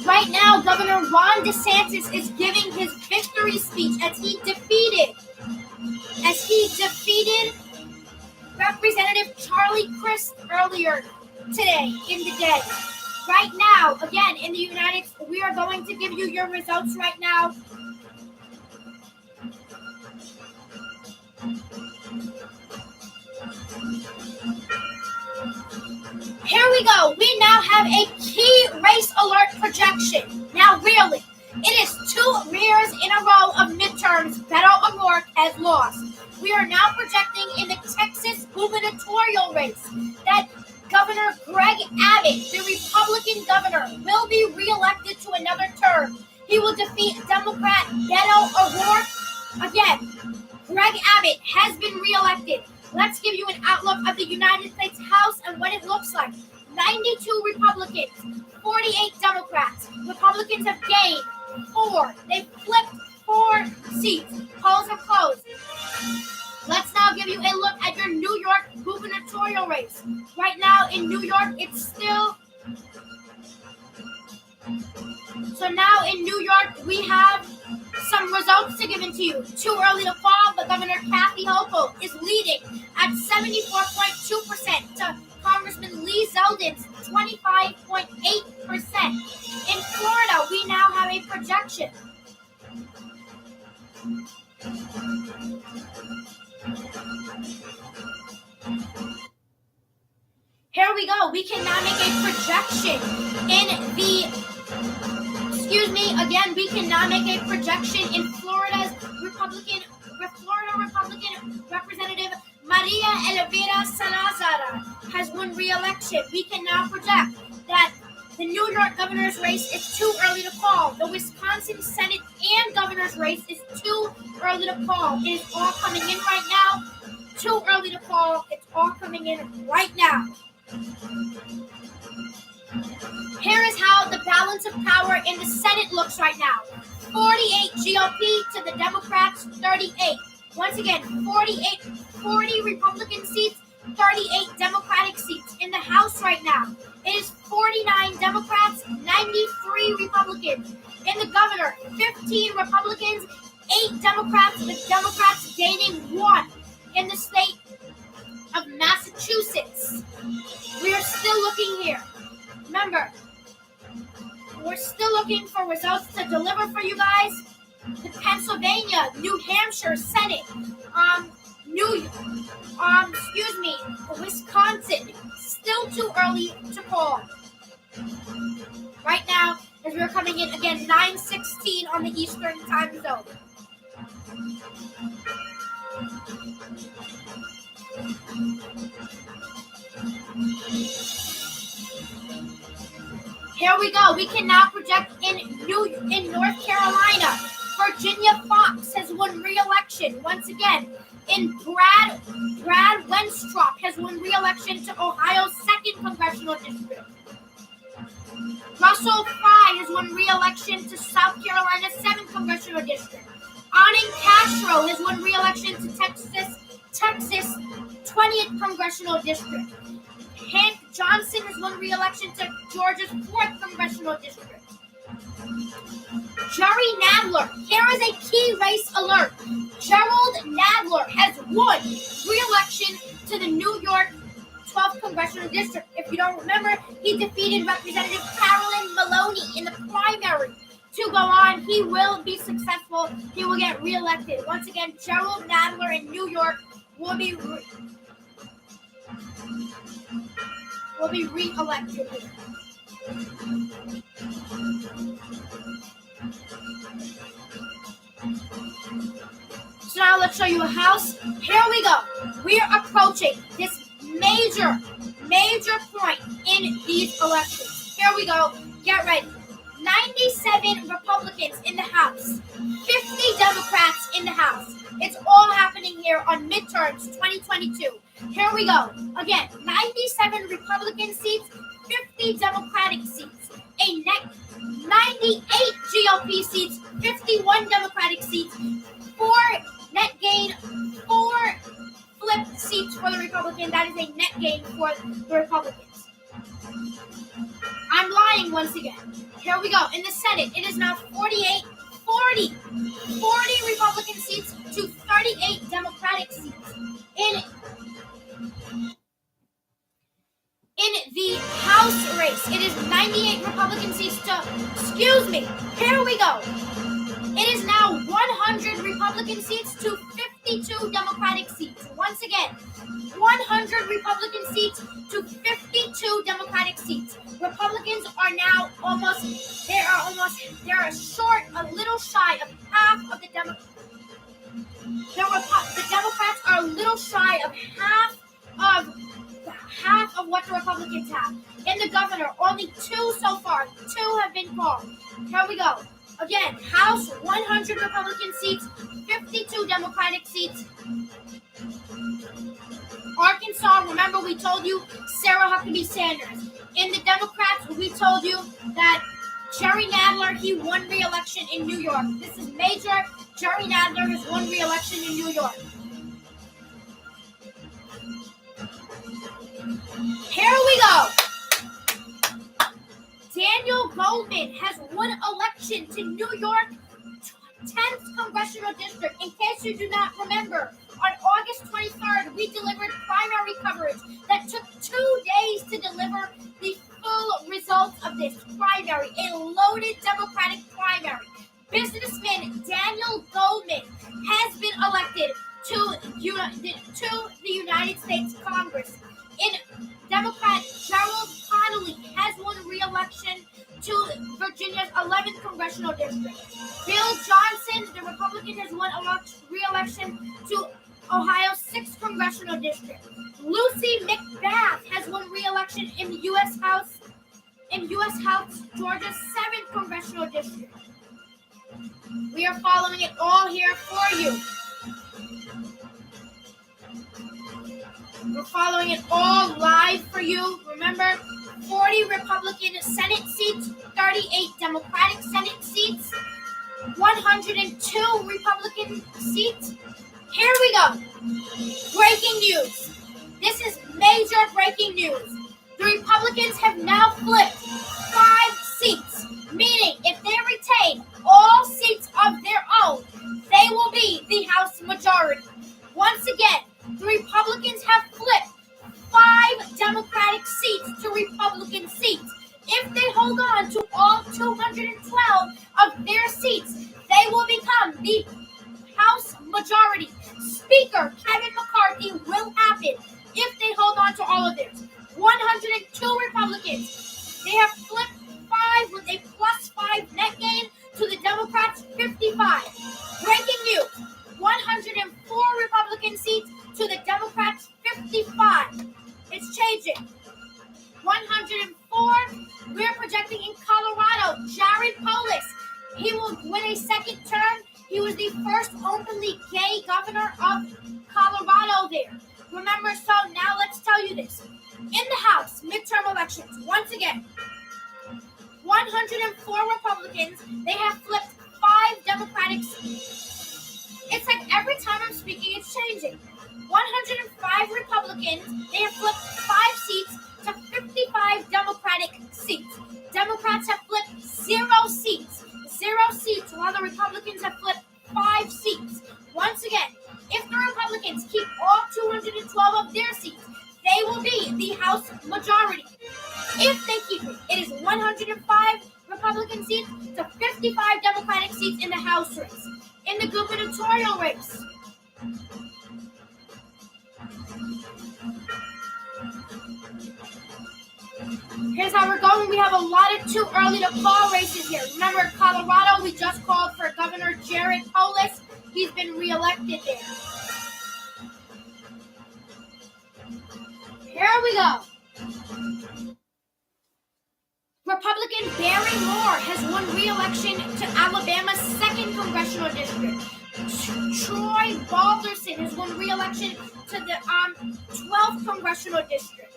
Right now, Governor Ron DeSantis is giving his victory speech as he defeated Representative Charlie Crist earlier today in the day. Right now, again, in the United States, we are going to give you your results right now. Here we go. We now have a key race alert projection. Now, really, it is 2 years in a row of midterms Beto O'Rourke has lost. We are now projecting in the Texas gubernatorial race that Governor Greg Abbott, the Republican governor, will be reelected to another term. He will defeat Democrat Beto O'Rourke. Again, Greg Abbott has been reelected. Let's give you an outlook of the United States House and what it looks like. 92 Republicans, 48 Democrats. Republicans have gained 4. They've flipped 4 seats. Polls are closed. Let's now give you a look at your New York gubernatorial race. Right now in New York, it's still... So now in New York, we have some results to give to you. Too early to call, but Governor Kathy Hochul is leading at 74.2% to Congressman Lee Zeldin's 25.8%. In Florida, we now have a projection. Here we go. We can now make a projection in the... Again, we can now make a projection in Florida Republican Representative Maria Elvira Salazar has won re-election. We can now project that The New York governor's race is too early to call. The Wisconsin Senate and governor's race is too early to call. It is all coming in right now. Too early to call. It's all coming in right now. Here is how the balance of power in the Senate looks right now. 48 GOP to the Democrats, 38. Once again, 40 Republican seats, 38 Democratic seats in the House right now. It is 49 Democrats, 93 Republicans. In the governor, 15 Republicans, 8 Democrats, the Democrats gaining 1. In the state of Massachusetts, we are still looking here. Remember, we're still looking for results to deliver for you guys. The Pennsylvania, New Hampshire Senate, Wisconsin, still too early to call. Right now, as we're coming in again, 9:16 on the Eastern time zone. Here we go. We can now project in North Carolina. Virginia Fox has won re-election once again. In Brad Wenstrup has won re-election to Ohio's 2nd congressional district. Russell Fry has won re-election to South Carolina's 7th congressional district. Aning Castro has won re-election to Texas 20th congressional district. Hank Johnson has won re-election to Georgia's 4th congressional district. Jerry Nadler, here is a key race alert. Gerald Nadler has won re-election to the New York 12th congressional district. If you don't remember, he defeated Representative Carolyn Maloney in the primary. To go on, he will be successful. He will get re-elected. Once again, Gerald Nadler in New York will be re-elected here. So now let's show you a house. Here we go. We are approaching this major point in these elections. Here we go. Get ready. 97 Republicans in the House, 50 Democrats in the House. It's all happening here on midterms 2022. Here we go. Again, 97 Republican seats, 50 Democratic seats. A net 98 GOP seats, 51 Democratic seats, 4 net gain, 4 flipped seats for the Republicans. That is a net gain for the Republicans. I'm lying once again. Here we go. In the Senate, it is now 40 Republican seats to 38 Democratic seats. In the House race, it is 98 Republican seats to, here we go. It is now 100 Republican seats to 52 Democratic seats. Once again, 100 Republican seats to 52 Democratic seats. Republicans are now a little shy of half of the Democrats. The Democrats are a little shy of half of what the Republicans have. In the governor, only 2 so far. 2 have been called. Here we go. Again, House, 100 Republican seats, 52 Democratic seats. Arkansas, remember we told you Sarah Huckabee Sanders. In the Democrats, we told you that Jerry Nadler, he won re-election in New York. This is major. Jerry Nadler has won re-election in New York. Here we go. Daniel Goldman has won election to New York 10th Congressional District. In case you do not remember, on August 23rd, we delivered primary coverage that took 2 days to deliver the full results of this primary, a loaded Democratic primary. Businessman Daniel Goldman has been elected to the United States Congress. In Democrat Gerald Connolly has won re-election to Virginia's 11th Congressional District. Bill Johnson, the Republican, has won re-election to Ohio's 6th Congressional District. Lucy McBath has won re-election in the U.S. House in U.S. House Georgia's 7th Congressional District. We are following it all here for you. We're following it all live for you. Remember, 40 Republican Senate seats, 38 Democratic Senate seats, 102 Republican seats. Here we go. Breaking news. This is major breaking news. The Republicans have now flipped 5 seats, meaning if they retain all seats of their own, they will be the House majority. Once again, the Republicans have flipped 5 Democratic seats to Republican seats. If they hold on to all 212 of their seats, they will become the House majority. Speaker Kevin McCarthy will happen if they hold on to all of theirs. 102 Republicans. They have flipped 5 with a +5 net gain to the Democrats' 55. Breaking news. 104 Republican seats to the Democrats' 55. It's changing. 104. We're projecting in Colorado, Jared Polis. He will win a second term. He was the first openly gay governor of Colorado there. Remember, so now let's tell you this. In the House midterm elections, once again, 104 Republicans, they have flipped 5 Democratic seats. It's like every time I'm speaking, it's changing. 105 Republicans, they have flipped 5 seats to 55 Democratic seats. Democrats have flipped 0 seats. 0 seats, while the Republicans have flipped 5 seats. Once again, if the Republicans keep all 212 of their seats, they will be the House majority. If they keep it, it is 105 Republican seats to 55 Democratic seats in the House race. In the gubernatorial race, here's how we're going. We have a lot of too early to call races here. Remember, Colorado, we just called for Governor Jared Polis. He's been reelected there. Here we go. Republican Barry Moore has won re-election to Alabama's 2nd Congressional District. Troy Balderson has won re-election to the 12th Congressional District.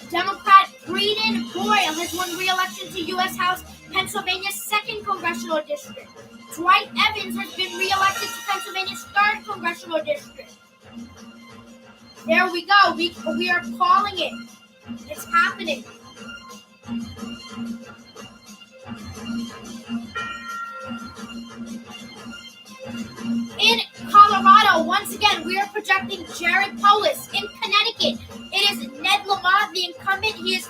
Democrat Breeden Boyle has won re-election to U.S. House Pennsylvania's 2nd Congressional District. Dwight Evans has been re-elected to Pennsylvania's 3rd Congressional District. There we go. We are calling it. It's happening. In Colorado, once again, we are projecting Jared Polis. In Connecticut, it is Ned Lamont, the incumbent. He is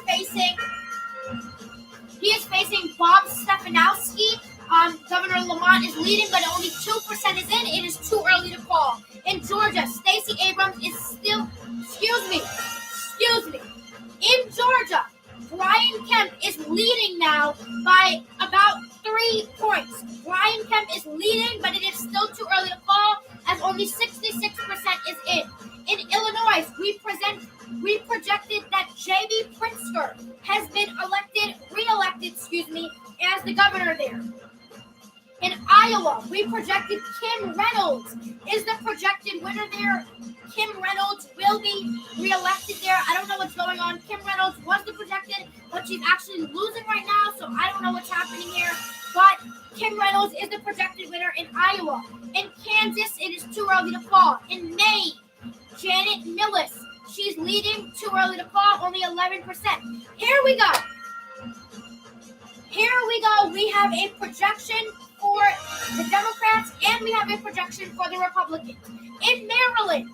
facing Bob Stefanowski. Governor Lamont is leading, but only 2% is in. It is too early to call. In Georgia, Stacey Abrams is still, excuse me. In Georgia, Brian Kemp is leading now by about 3 points. Brian Kemp is leading, but it is still too early to call, as only 66% is in. In Illinois, we projected that J.B. Pritzker has been re-elected, as the governor there. In Iowa, we projected Kim Reynolds is the projected winner there. Kim Reynolds will be re-elected there. I don't know what's going on. Kim Reynolds was the projected, but she's actually losing right now, so I don't know what's happening here. But Kim Reynolds is the projected winner in Iowa. In Kansas, it is too early to call. In Maine, Janet Millis, she's leading, too early to call, only 11%. Here we go. We have a projection for the Democrats, and we have a projection for the Republicans. In Maryland,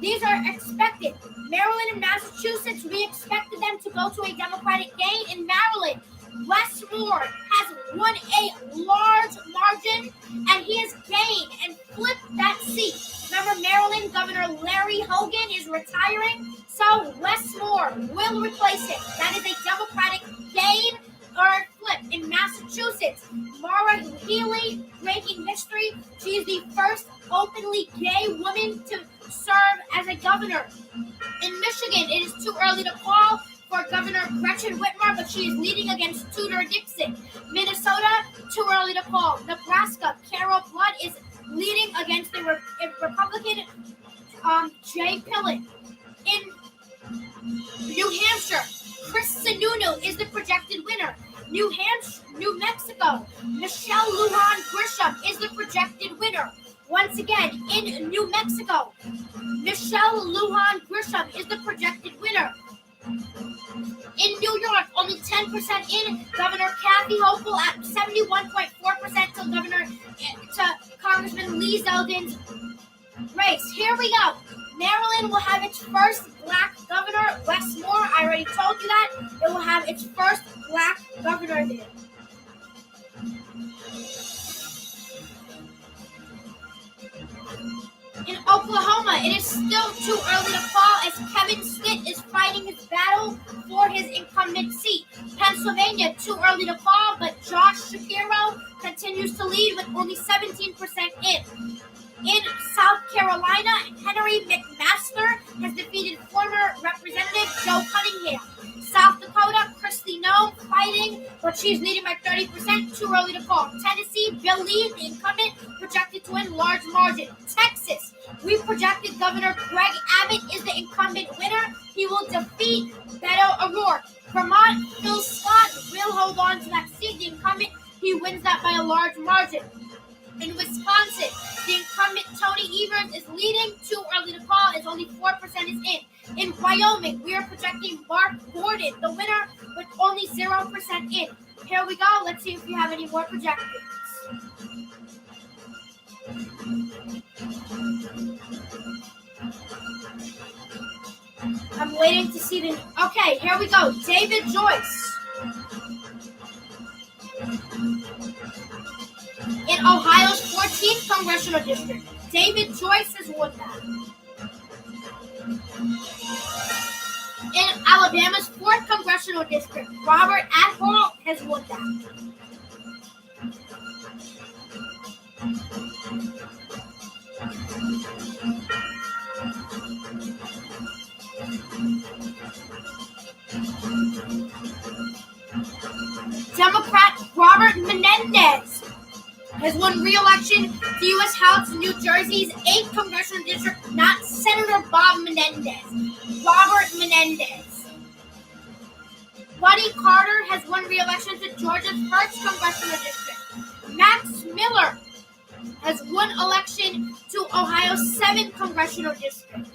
these are expected. Maryland and Massachusetts, we expected them to go to a Democratic gain. In Maryland, Wes Moore has won a large margin, and he has gained and flipped that seat. Remember, Maryland Governor Larry Hogan is retiring, so Wes Moore will replace him. That is a Democratic gain or flip. in Massachusetts, Maura Healey, breaking history. She is the first openly gay woman to serve as a governor. In Michigan, it is too early to call for Governor Gretchen Whitmer, but she is leading against Tudor Dixon. Minnesota, too early to call. Nebraska, Carol Flood is leading against the Republican Jay Pillen. In New Hampshire, Chris Sununu is the projected winner. New Mexico, Michelle Lujan Grisham is the projected winner. Once again, in New Mexico, Michelle Lujan Grisham is the projected winner. In New York, only 10% in. Governor Kathy Hochul at 71.4% to Congressman Lee Zeldin's race. Here we go. Maryland will have its first black governor. Westmore, I already told you that. It will have its first black governor there. In Oklahoma, it is still too early to call as Kevin Stitt is fighting his battle for his incumbent seat. Pennsylvania, too early to call, but Josh Shapiro continues to lead with only 17% in. In South Carolina, Henry McMaster has defeated former Representative Joe Cunningham. South Dakota, Kristi Noem fighting, but she's leading by 30%, too early to call. Tennessee, Bill Lee, the incumbent, projected to win large margin. Texas, we projected Governor Greg Abbott is the incumbent winner. He will defeat Beto O'Rourke. Vermont, Phil Scott will hold on to that seat. The incumbent, he wins that by a large margin. In Wisconsin, the incumbent Tony Evers is leading, too early to call, as only 4% is in. In Wyoming, we are projecting Mark Gordon, the winner, with only 0% in. Here we go. Let's see if we have any more projections. I'm waiting to see the... Okay, here we go. David Joyce. In Ohio's 14th congressional district, David Joyce has won that. In Alabama's 4th congressional district, Robert Adhall has won that. Democrat Robert Menendez has won re-election to U.S. House of New Jersey's 8th congressional district, not Senator Bob Menendez, Robert Menendez. Buddy Carter has won re-election to Georgia's 1st congressional district. Max Miller has won election to Ohio's 7th congressional district.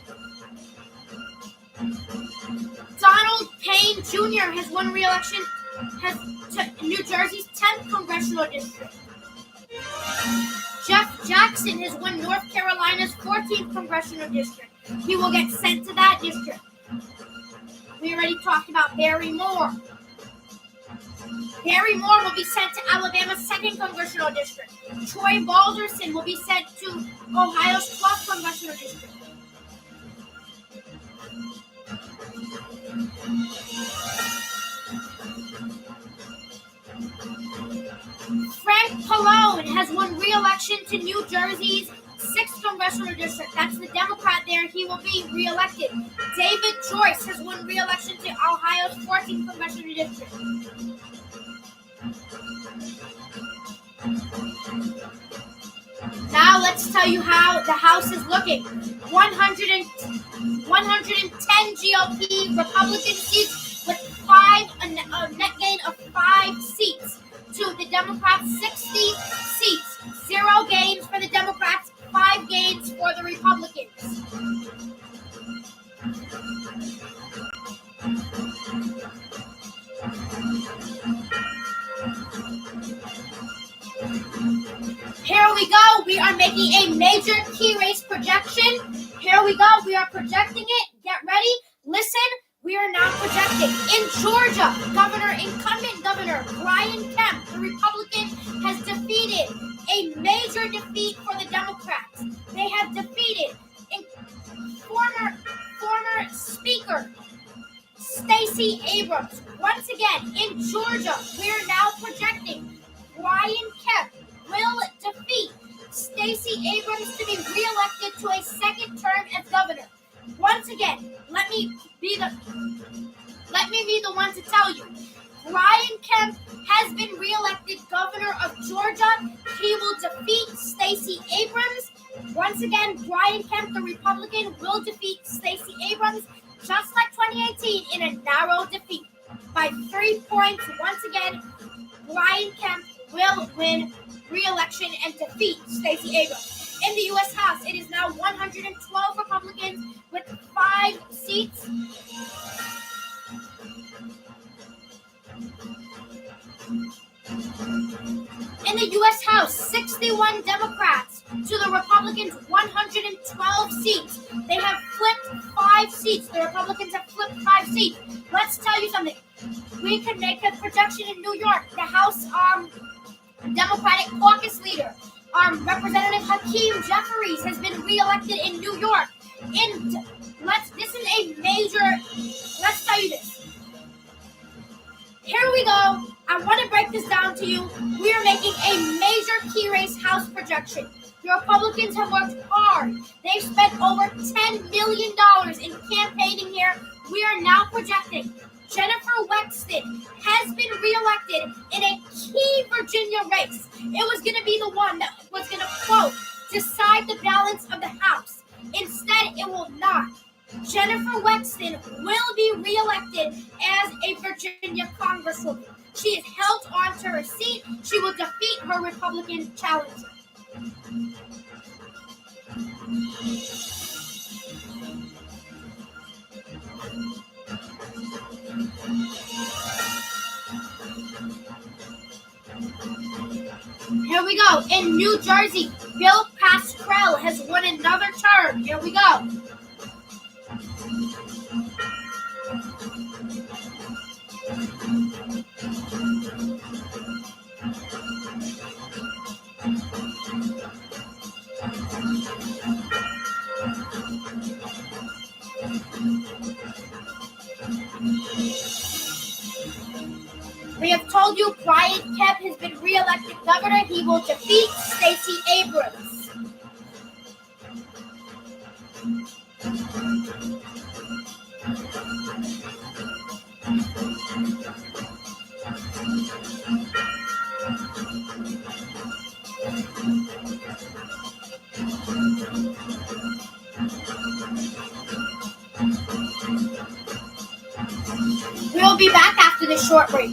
Donald Payne Jr. has won re-election to New Jersey's 10th congressional district. Jeff Jackson has won North Carolina's 14th congressional district. He will get sent to that district. We already talked about Barry Moore. Barry Moore will be sent to Alabama's 2nd congressional district. Troy Balderson will be sent to Ohio's 12th congressional district. Frank Pallone has won re-election to New Jersey's 6th congressional district. That's the Democrat there. He will be re-elected. David Joyce has won re-election to Ohio's 14th congressional district. Now let's tell you how the House is looking. 110 GOP Republican seats with a net gain of 5 seats. To the Democrats, 60 seats. 0 gains for the Democrats, 5 gains for the Republicans. Here we go. We are making a major key race projection. Here we go. We are projecting it. Get ready. Listen. We are now projecting in Georgia, incumbent Governor Brian Kemp, the Republican, has defeated a major defeat for the Democrats. They have defeated former Speaker Stacey Abrams. Once again, in Georgia, we're now projecting Brian Kemp will defeat Stacey Abrams to be reelected to a second term as governor. Once again, let me be the one to tell you. Brian Kemp has been reelected governor of Georgia. He will defeat Stacey Abrams. Once again, Brian Kemp, the Republican, will defeat Stacey Abrams, just like 2018, in a narrow defeat by 3 points. Once again, Brian Kemp will win re-election and defeat Stacey Abrams. In the U.S. House, it is now 112 Republicans with 5 seats. In the U.S. House, 61 Democrats to the Republicans' 112 seats. They have flipped 5 seats. The Republicans have flipped 5 seats. Let's tell you something. We can make a projection in New York. The House Democratic Caucus leader, Representative Hakeem Jeffries, has been reelected in New York. This is a major. Let's tell you this. Here we go. I want to break this down to you. We are making a major key race House projection. The Republicans have worked hard. They've spent over $10 million in campaigning here. We are now projecting Jennifer Wexton has been reelected in a key Virginia race. It was going to be the one that was going to, quote, decide the balance of the House. Instead, it will not. Jennifer Wexton will be reelected as a Virginia Congresswoman. She is held on to her seat. She will defeat her Republican challenger. Here we go. In New Jersey, Bill Pascrell has won another term. Here we go. We have told you Brian Kemp has been reelected governor. He will defeat Stacey Abrams. We'll be back after this short break.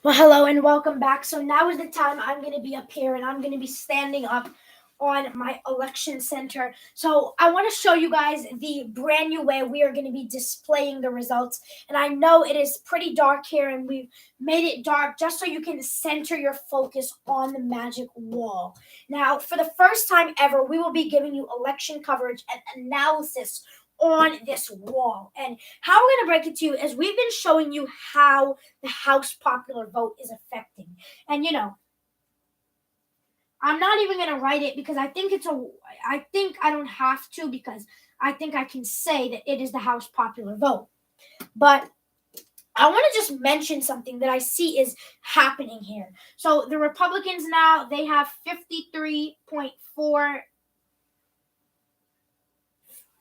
Well, hello and welcome back. So now is the time I'm going to be up here and I'm going to be standing up on my election center. So I want to show you guys the brand new way we are going to be displaying the results. And I know it is pretty dark here and we've made it dark just so you can center your focus on the magic wall. Now, for the first time ever, we will be giving you election coverage and analysis on this wall. And how we're going to break it to you is we've been showing you how the House popular vote is affecting. And I'm not even going to write it because I think I don't have to because I think I can say that it is the House popular vote. But I want to just mention something that I see is happening here. So the Republicans now, they have 53.4.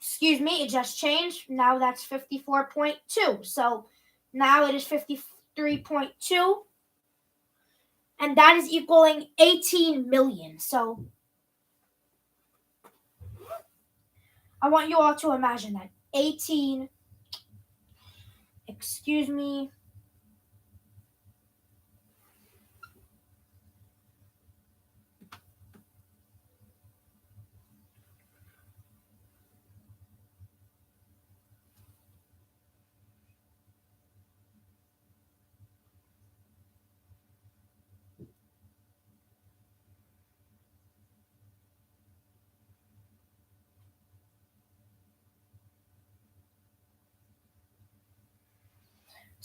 Excuse me, it just changed. Now that's 54.2. So now it is 53.2. And that is equaling 18 million. So I want you all to imagine that. 18, excuse me.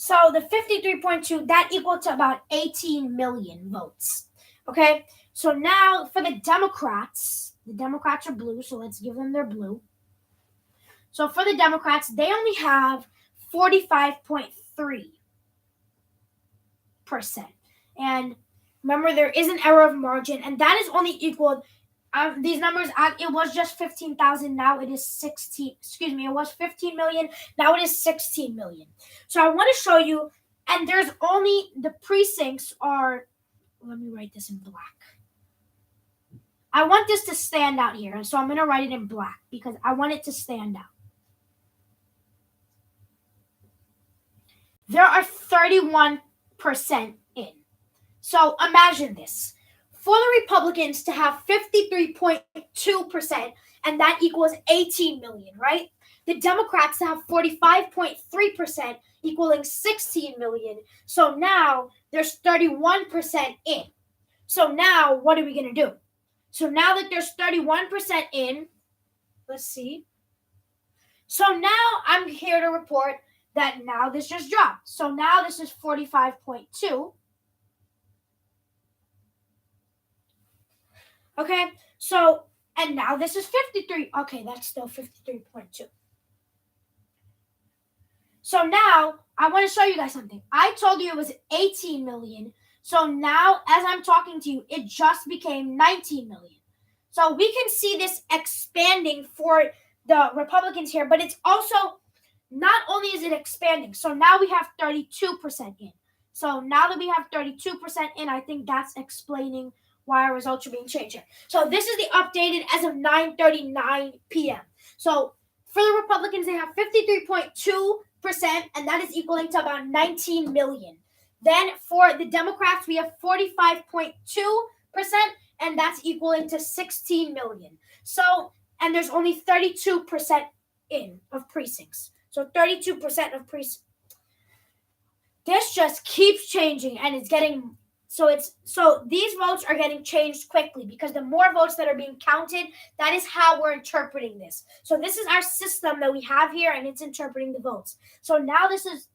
So the 53.2, that equal to about 18 million votes. Okay, so now for the Democrats are blue, so let's give them their blue. So for the Democrats, they only have 45.3%. And remember, there is an error of margin, and that is only equal. These numbers, it was just 15,000. Now it is 16. Excuse me, it was 15 million. Now it is 16 million. So I want to show you, and there's only the precincts are. Let me write this in black. I want this to stand out here, so I'm going to write it in black because I want it to stand out. There are 31% in. So imagine this. For the Republicans to have 53.2%, and that equals 18 million, right? The Democrats to have 45.3%, equaling 16 million. So now there's 31% in. So now what are we going to do? So now that there's 31% in, let's see. So now I'm here to report that now this just dropped. So now this is 45.2. Okay, so, and now this is 53. Okay, that's still 53.2. So now I want to show you guys something. I told you it was 18 million. So now as I'm talking to you, it just became 19 million. So we can see this expanding for the Republicans here, but it's also not only is it expanding. So now we have 32% in. So now that we have 32% in, I think that's explaining why our results are being changed here. So this is the updated as of 9:39 p.m. So for the Republicans, they have 53.2%, and that is equaling to about 19 million. Then for the Democrats, we have 45.2%, and that's equaling to 16 million. So, and there's only 32% in of precincts. So 32% of precincts. This just keeps changing, and it's getting so these votes are getting changed quickly because the more votes that are being counted, that is how we're interpreting this. So this is our system that we have here, and it's interpreting the votes. So now this is.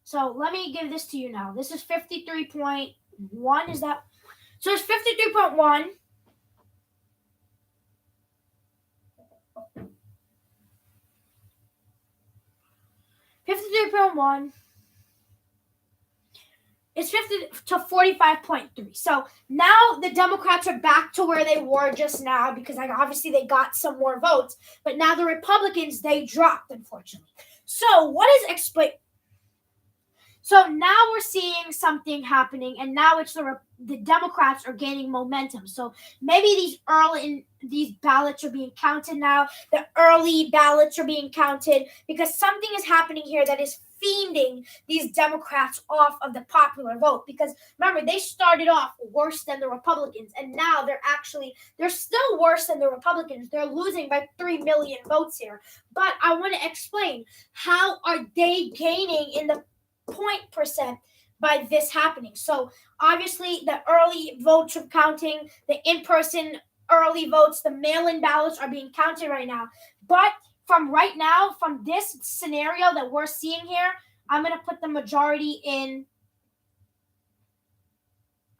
So let me give this to you now. This is 53.1. Is that? So it's 53.1. It's 50 to 45.3. So now the Democrats are back to where they were just now because obviously they got some more votes. But now the Republicans, they dropped, unfortunately. So what is So now we're seeing something happening, and now it's the Democrats are gaining momentum. So maybe these ballots are being counted now. The early ballots are being counted because something is happening here that is fiending these Democrats off of the popular vote, because remember, they started off worse than the Republicans, and now they're still worse than the Republicans. They're losing by 3 million votes here. But I want to explain, how are they gaining in the point percent by this happening? So obviously the early votes are counting, the in-person early votes, the mail-in ballots are being counted right now. But from right now, from this scenario that we're seeing here, I'm going to put the majority in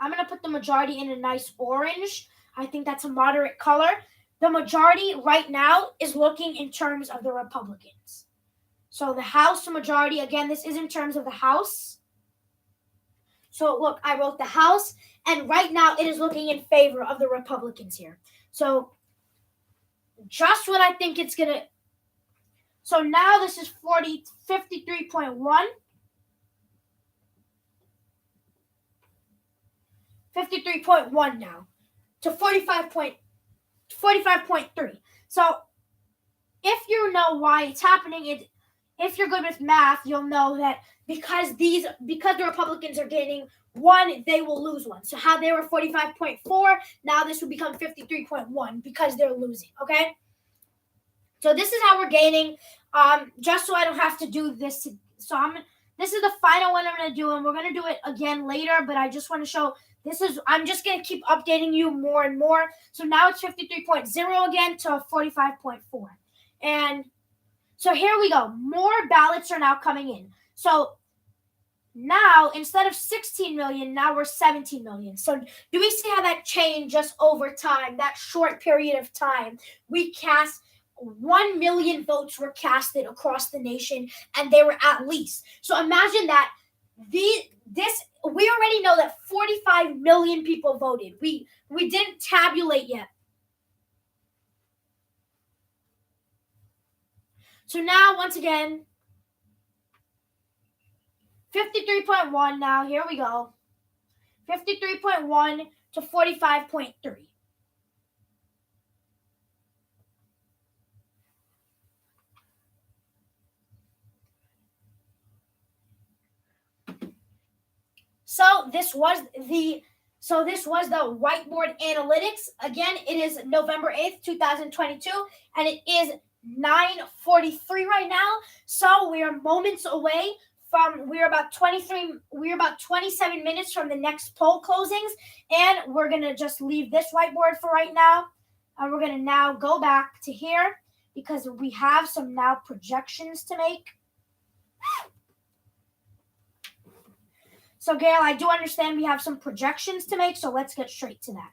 a nice orange. I think that's a moderate color. The majority right now is looking in terms of the Republicans. So the House majority, again, this is in terms of the House. So look, I wrote the House, and right now it is looking in favor of the Republicans here. So just what I think it's going to. So now this is 53.1. 53.1 now to 45.3. So if you know why it's happening, if you're good with math, you'll know that because the Republicans are gaining one, they will lose one. So how they were 45.4, now this will become 53.1 because they're losing, okay? So this is how we're gaining, just so I don't have to do this. So this is the final one I'm going to do, and we're going to do it again later, but I just want to show, I'm just going to keep updating you more and more. So now it's 53.0 again to 45.4. And so here we go. More ballots are now coming in. So now, instead of 16 million, now we're 17 million. So do we see how that changed just over time, that short period of time? We cast 1 million votes were casted across the nation, and they were at least. So imagine that we already know that 45 million people voted. We didn't tabulate yet. So now, once again, 53.1 now. Here we go. 53.1 to 45.3. So this was the whiteboard analytics. Again, it is November 8th, 2022, and it is 9:43 right now. So we are moments away from, we're about 27 minutes from the next poll closings, and we're going to just leave this whiteboard for right now. And we're going to now go back to here because we have some now projections to make. So, Gail, I do understand we have some projections to make, so let's get straight to that.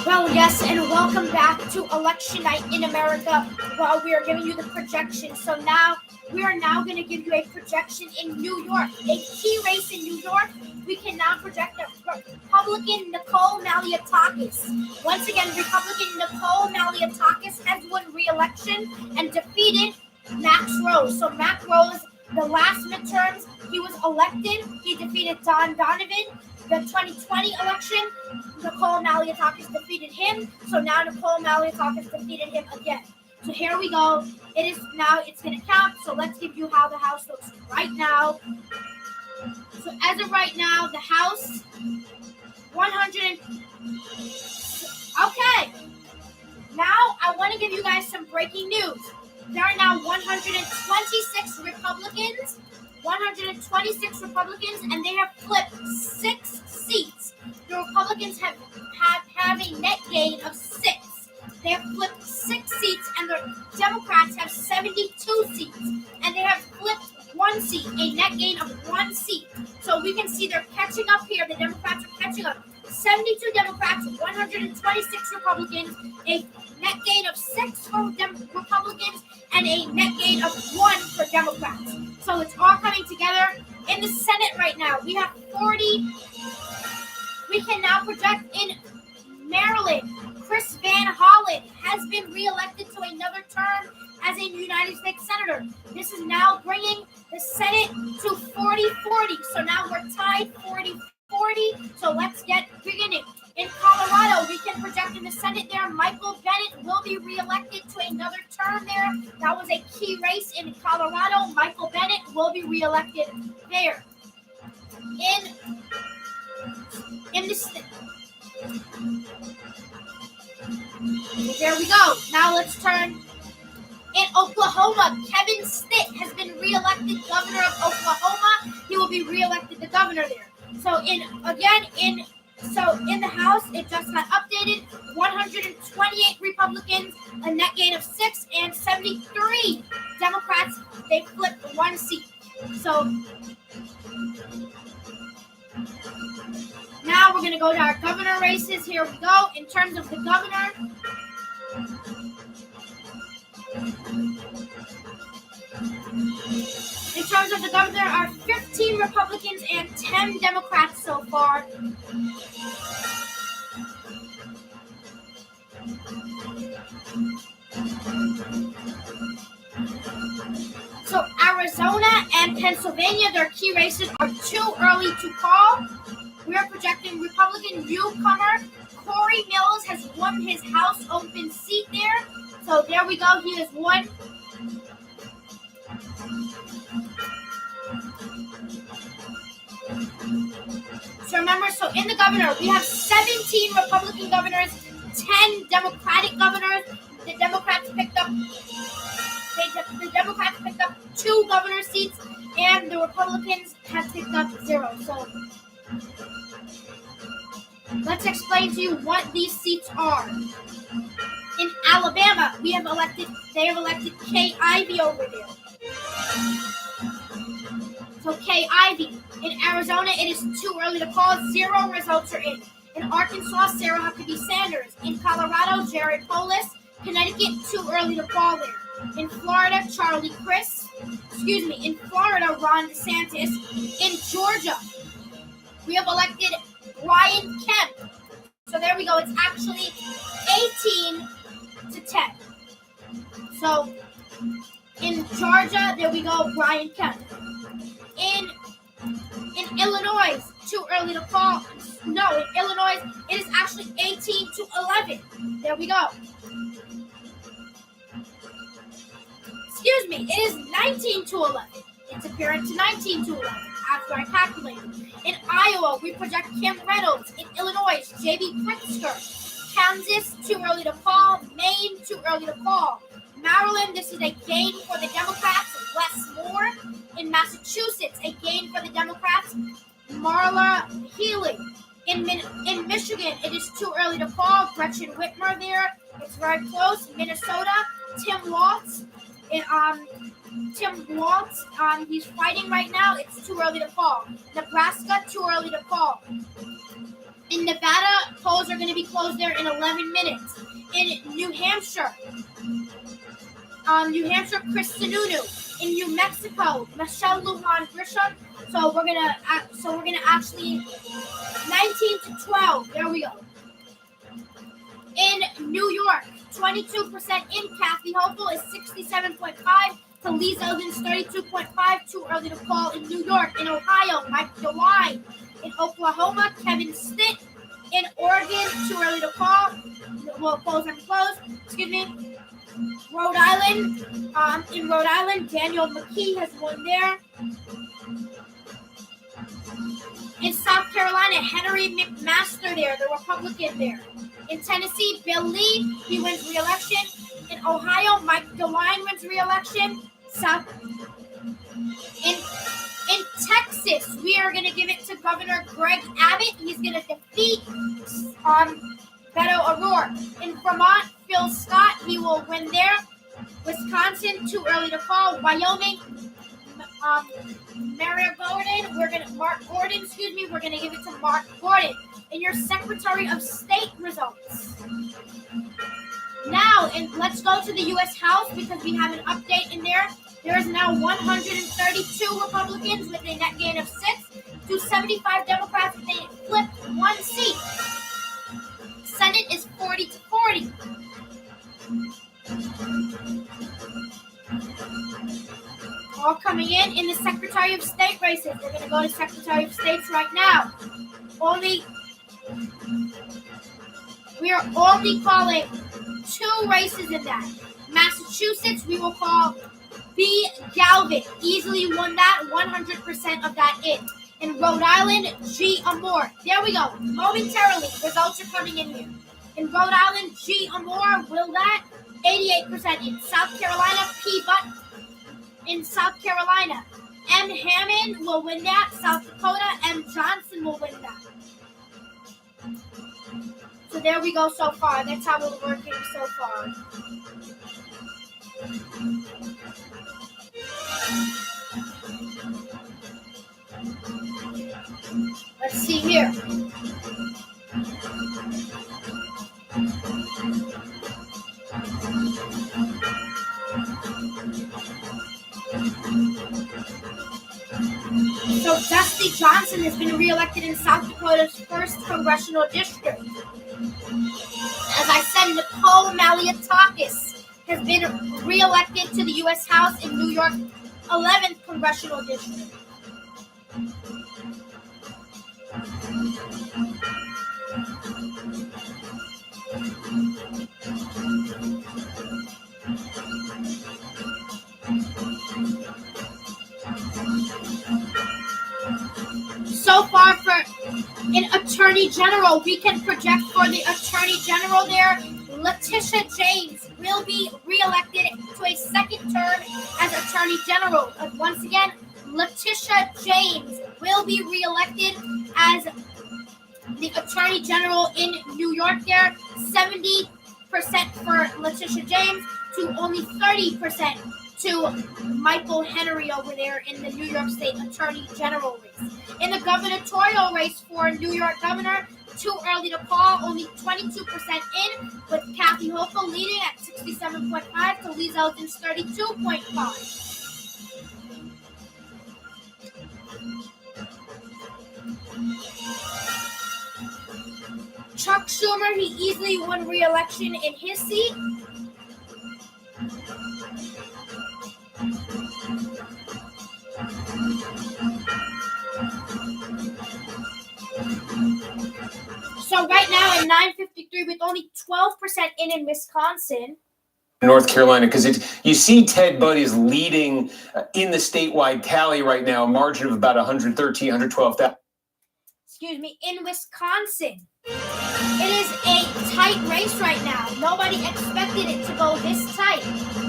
Well, yes, and welcome back to Election Night in America, while we are giving you the projections. So now, we are now going to give you a projection in New York, a key race in New York. We can now project that Republican Nicole Malliotakis. Once again, Republican Nicole Malliotakis has won re-election and defeated Max Rose. So Max Rose, the last midterms, he was elected. He defeated Don Donovan. The 2020 election, Nicole Malliotakis defeated him. So now Nicole Malliotakis defeated him again. So here we go. It's going to count. So let's give you how the House looks right now. So as of right now, the House, 100. Okay. Now I want to give you guys some breaking news. There are now 126 Republicans, and they have flipped 6 seats. The Republicans have a net gain of 6. They have flipped 6 seats, and the Democrats have 72 seats, and they have flipped 1 seat, a net gain of 1 seat. So we can see they're catching up here. The Democrats are catching up. 72 Democrats, 126 Republicans, a net gain of 6 for Republicans, and a net gain of 1 for Democrats. So it's all coming together. In the Senate right now, we have 40. We can now project in Maryland. Chris Van Hollen has been reelected to another term as a United States Senator. This is now bringing the Senate to 40-40. So now we're tied 40-40. So let's get beginning. In Colorado, we can project in the Senate there, Michael Bennet will be reelected to another term there. That was a key race in Colorado. Michael Bennet will be reelected there. There we go. Now let's turn. In Oklahoma, Kevin Stitt has been reelected governor of Oklahoma. He will be reelected the governor there. So in the House, it just got updated. 128 Republicans, a net gain of 6, and 73 Democrats. They flipped one seat. So now we're going to go to our governor races. Here we go. In terms of the governor, there are 15 Republicans and 10 Democrats so far. So Arizona and Pennsylvania, their key races are too early to call. We are projecting Republican newcomer Corey Mills has won his House open seat there. So there we go. He has won. So remember, in the governor, we have 17 Republican governors, 10 Democratic governors. The Democrats picked up 2 governor seats, and the Republicans have picked up 0. So let's explain to you what these seats are. In Alabama, they have elected Kay Ivey over there. So Kay Ivey. In Arizona, it is too early to call. 0 results are in. In Arkansas, Sarah Huckabee Sanders. In Colorado, Jared Polis. Connecticut, too early to call there. In Florida, Charlie Crist. In Florida, Ron DeSantis. In Georgia, we have elected Brian Kemp. So there we go. It's actually 18-10. So in Georgia, there we go, Brian Kemp. In Illinois, too early to call. No, in Illinois, it is actually 18-11. There we go. It is 19-11. It's appearing to 19-11 after I calculated. In Iowa, we project Kim Reynolds. In Illinois, J.B. Pritzker. Kansas, too early to call. Maine, too early to call. Maryland, this is a gain for the Democrats, Wes Moore. In Massachusetts, a gain for the Democrats, Marla Healy. In Michigan, it is too early to call. Gretchen Whitmer there. It's very close. Minnesota, Tim Walz. He's fighting right now. It's too early to call. Nebraska, too early to call. In Nevada, polls are going to be closed there in 11 minutes. In New Hampshire, Chris Sununu. In New Mexico, Michelle Lujan Grisham. So we're gonna actually 19-12. There we go. In New York, 22% in. Kathy Hochul is 67.5. To Lee Zeldin's 32.5. Too early to call in New York. In Ohio, Mike DeWine. In Oklahoma, Kevin Stitt. In Oregon, too early to call. Well, close. Rhode Island. In Rhode Island, Daniel McKee has won there. In South Carolina, Henry McMaster there, the Republican there. In Tennessee, Bill Lee, he wins re-election. In Ohio, Mike DeWine wins re-election. In Texas, we are going to give it to Governor Greg Abbott. He's going to defeat Beto O'Rourke. In Vermont, Phil Scott, he will win there. Wisconsin, too early to call. Wyoming, Mark Gordon, we're going to give it to Mark Gordon. In your Secretary of State results. Now, let's go to the U.S. House because we have an update in there. There is now 132 Republicans with a net gain of 6 to 75 Democrats. They flipped one seat. Senate is 40-40. all coming in the Secretary of State races. We're going to go to Secretary of States right now. We are only calling 2 races in that. Massachusetts, we will call B. Galvin. Easily won that, 100% of that in. In Rhode Island, G. Amore. There we go. Momentarily, results are coming in here. In Rhode Island, G. Amore will that, 88% in. South Carolina, P. Butt. In South Carolina, M. Hammond will win that. South Dakota, M. Johnson will win that. So there we go so far. That's how we're working so far. Let's see here. So Dusty Johnson has been reelected in South Dakota's 1st congressional district. As I said, Nicole Malliotakis has been reelected to the U.S. House in New York 11th congressional district. So far for an Attorney General, we can project for the Attorney General there, Letitia James will be reelected to a 2nd term as Attorney General. Once again, Letitia James will be reelected as the Attorney General in New York there, 70% for Letitia James to only 30% to Michael Henry over there in the New York State Attorney General race. In the gubernatorial race for New York Governor, too early to call, only 22% in, with Kathy Hochul leading at 67.5 to Lee Zeldin's 32.5. Chuck Schumer, he easily won re-election in his seat. So right now in 9:53 with only 12% in Wisconsin. North Carolina, because you see Ted Budd is leading in the statewide tally right now, a margin of about 113, 112,000. Excuse me, in Wisconsin. It is a tight race right now. Nobody expected it to go this tight.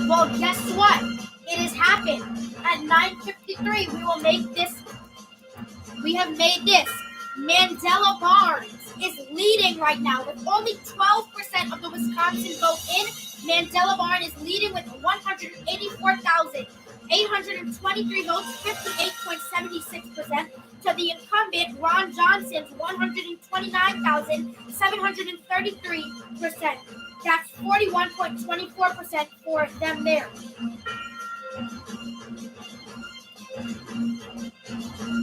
Well, guess what? It has happened. At 9:53, we will make this. We have made this. Mandela Barnes is leading right now with only 12% of the Wisconsin vote in. Mandela Barnes is leading with 184,823 votes, 58.76%, to the incumbent Ron Johnson's 129,733%. That's 41.24% for them there.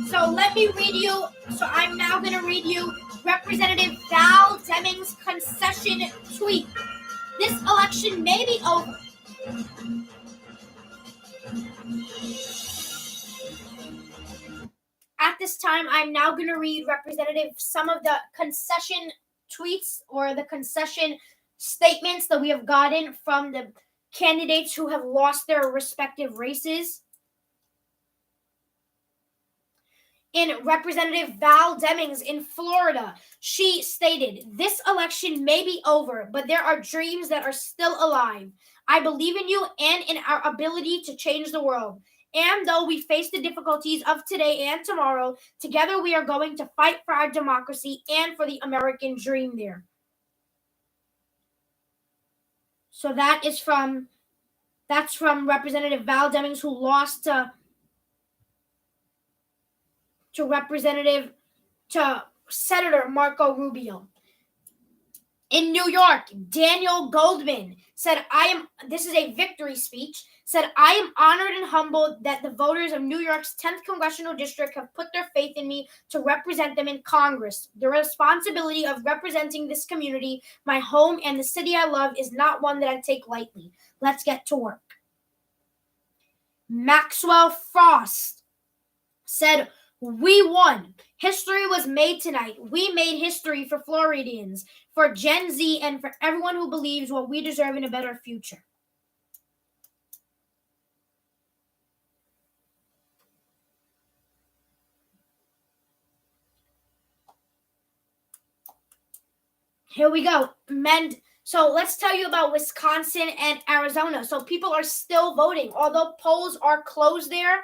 So let me read you. So I'm now going to read you Representative Val Deming's concession tweet. This election may be over. At this time, I'm now going to read some of the concession tweets or the concession statements that we have gotten from the candidates who have lost their respective races. In Representative Val Demings in Florida, she stated, "This election may be over, but there are dreams that are still alive. I believe in you and in our ability to change the world. And though we face the difficulties of today and tomorrow, together we are going to fight for our democracy and for the American dream there." So that's from Representative Val Demings, who lost to Senator Marco Rubio. In New York, Daniel Goldman said, this is a victory speech, said, "I am honored and humbled that the voters of New York's 10th Congressional District have put their faith in me to represent them in Congress. The responsibility of representing this community, my home, and the city I love is not one that I take lightly. Let's get to work." Maxwell Frost said, "We won. History was made tonight. We made history for Floridians, for Gen Z, and for everyone who believes what we deserve in a better future." Here we go. So let's tell you about Wisconsin and Arizona. So people are still voting. Although polls are closed there,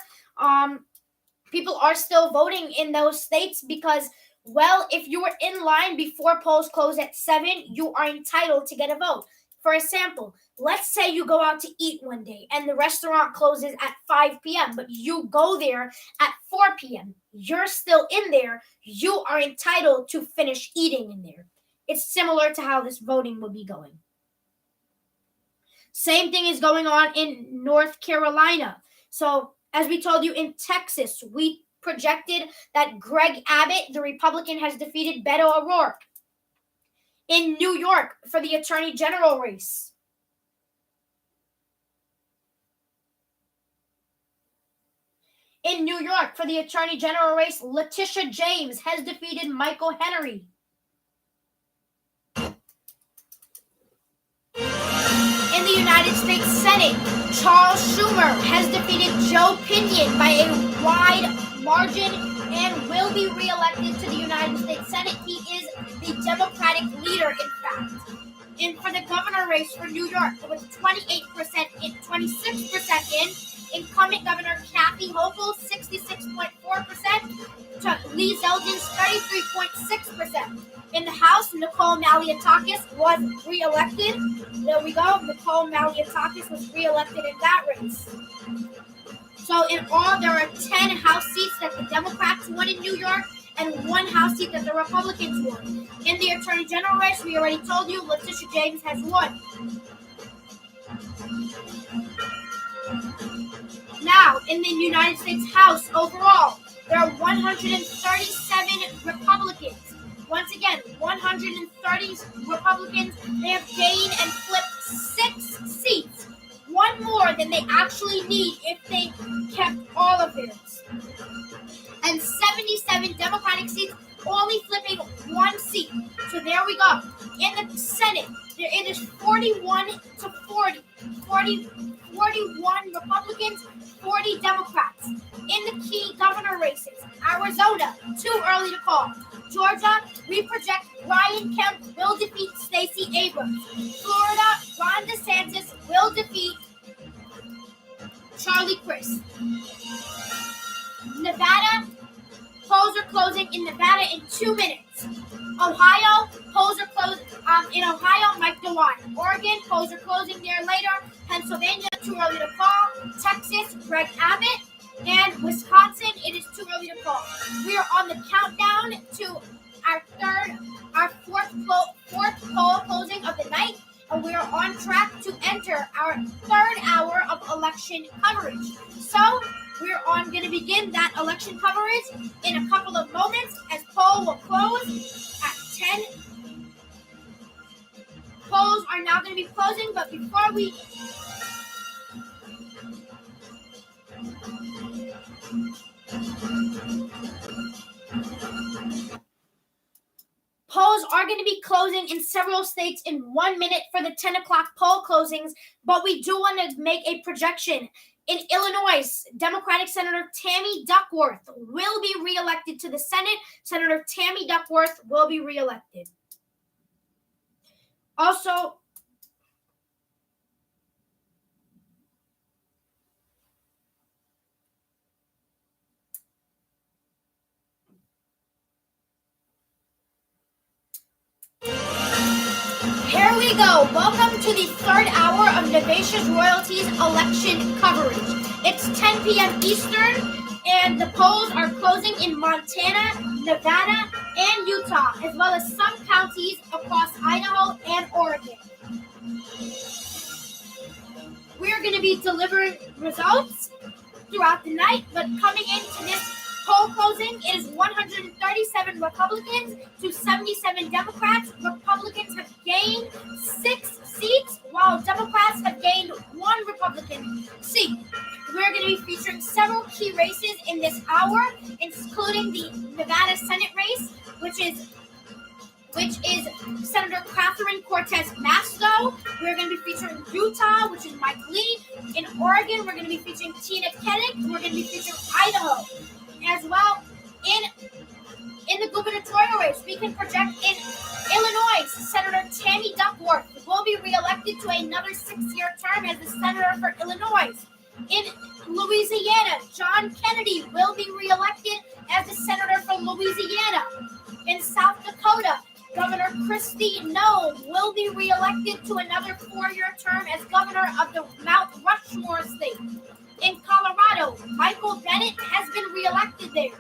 people are still voting in those states because, well, if you were in line before polls close at 7, you are entitled to get a vote. For example, let's say you go out to eat one day and the restaurant closes at 5 p.m., but you go there at 4 p.m. You're still in there. You are entitled to finish eating in there. It's similar to how this voting will be going. Same thing is going on in North Carolina. So, as we told you, in Texas, we projected that Greg Abbott, the Republican, has defeated Beto O'Rourke. In New York, for the Attorney General race. In New York, for the Attorney General race, Letitia James has defeated Michael Henry. In the United States Senate, Charles Schumer has defeated Joe Pinion by a wide margin and will be reelected to the United States Senate. He is the Democratic leader, in fact. And for the governor race for New York, with 26% in, incumbent Governor Kathy Hochul, 66.4%, to Lee Zeldin's 33.6%. In the House, Nicole Malliotakis was reelected. There we go. Nicole Malliotakis was reelected in that race. So in all, there are 10 House seats that the Democrats won in New York and 1 House seat that the Republicans won. In the Attorney General race, we already told you, Letitia James has won. Now, in the United States House overall, there are 137 Republicans. Once again, 130 Republicans. They have gained and flipped 6 seats. 1 more than they actually need if they kept all of theirs. And 77 Democratic seats, only flipping 1 seat. So there we go. In the Senate, it is 41 to 40. 41 Republicans, 40 Democrats. In the key governor races, Arizona, too early to call. Georgia, we project Brian Kemp will defeat Stacey Abrams. Florida, Ron DeSantis will defeat Charlie Crist. Nevada, polls are closing in Nevada in 2 minutes. Ohio, polls are closing in Ohio, Mike DeWine. Oregon, polls are closing there later. Pennsylvania, too early to call. Texas, Greg Abbott. And Wisconsin, it is too early to call. We are on the countdown to our fourth poll closing of the night, and we are on track to enter our 3rd hour of election coverage. So we're going to begin that election coverage in a couple of moments, as poll will close at 10. Polls are now going to be closing, but before we polls are going to be closing in several states in 1 minute for the 10 o'clock poll closings, but we do want to make a projection. In Illinois, Democratic Senator Tammy Duckworth will be reelected to the Senate. Senator Tammy Duckworth will be reelected. Also, here we go. Welcome to the 3rd hour of Navesh's Royalties election coverage. It's 10 p.m. Eastern, and the polls are closing in Montana, Nevada, and Utah, as well as some counties across Idaho and Oregon. We're going to be delivering results throughout the night, but coming into this poll closing, it is 137 Republicans to 77 Democrats. Republicans have gained 6 seats, while Democrats have gained 1 Republican seat. We're going to be Cortez Masto. We're going to be featuring Utah, which is Mike Lee. In Oregon, we're going to be featuring Tina Koenig. We're going to be featuring Idaho. As well, in the gubernatorial race, we can project in Illinois, Senator Tammy Duckworth will be reelected to another 6-year term as the senator for Illinois. In Louisiana, John Kennedy will be reelected as the senator from Louisiana. In South Dakota, Governor Kristi Noem will be reelected to another 4-year term as governor of the Mount Rushmore state. In Colorado, Michael Bennet has been reelected there.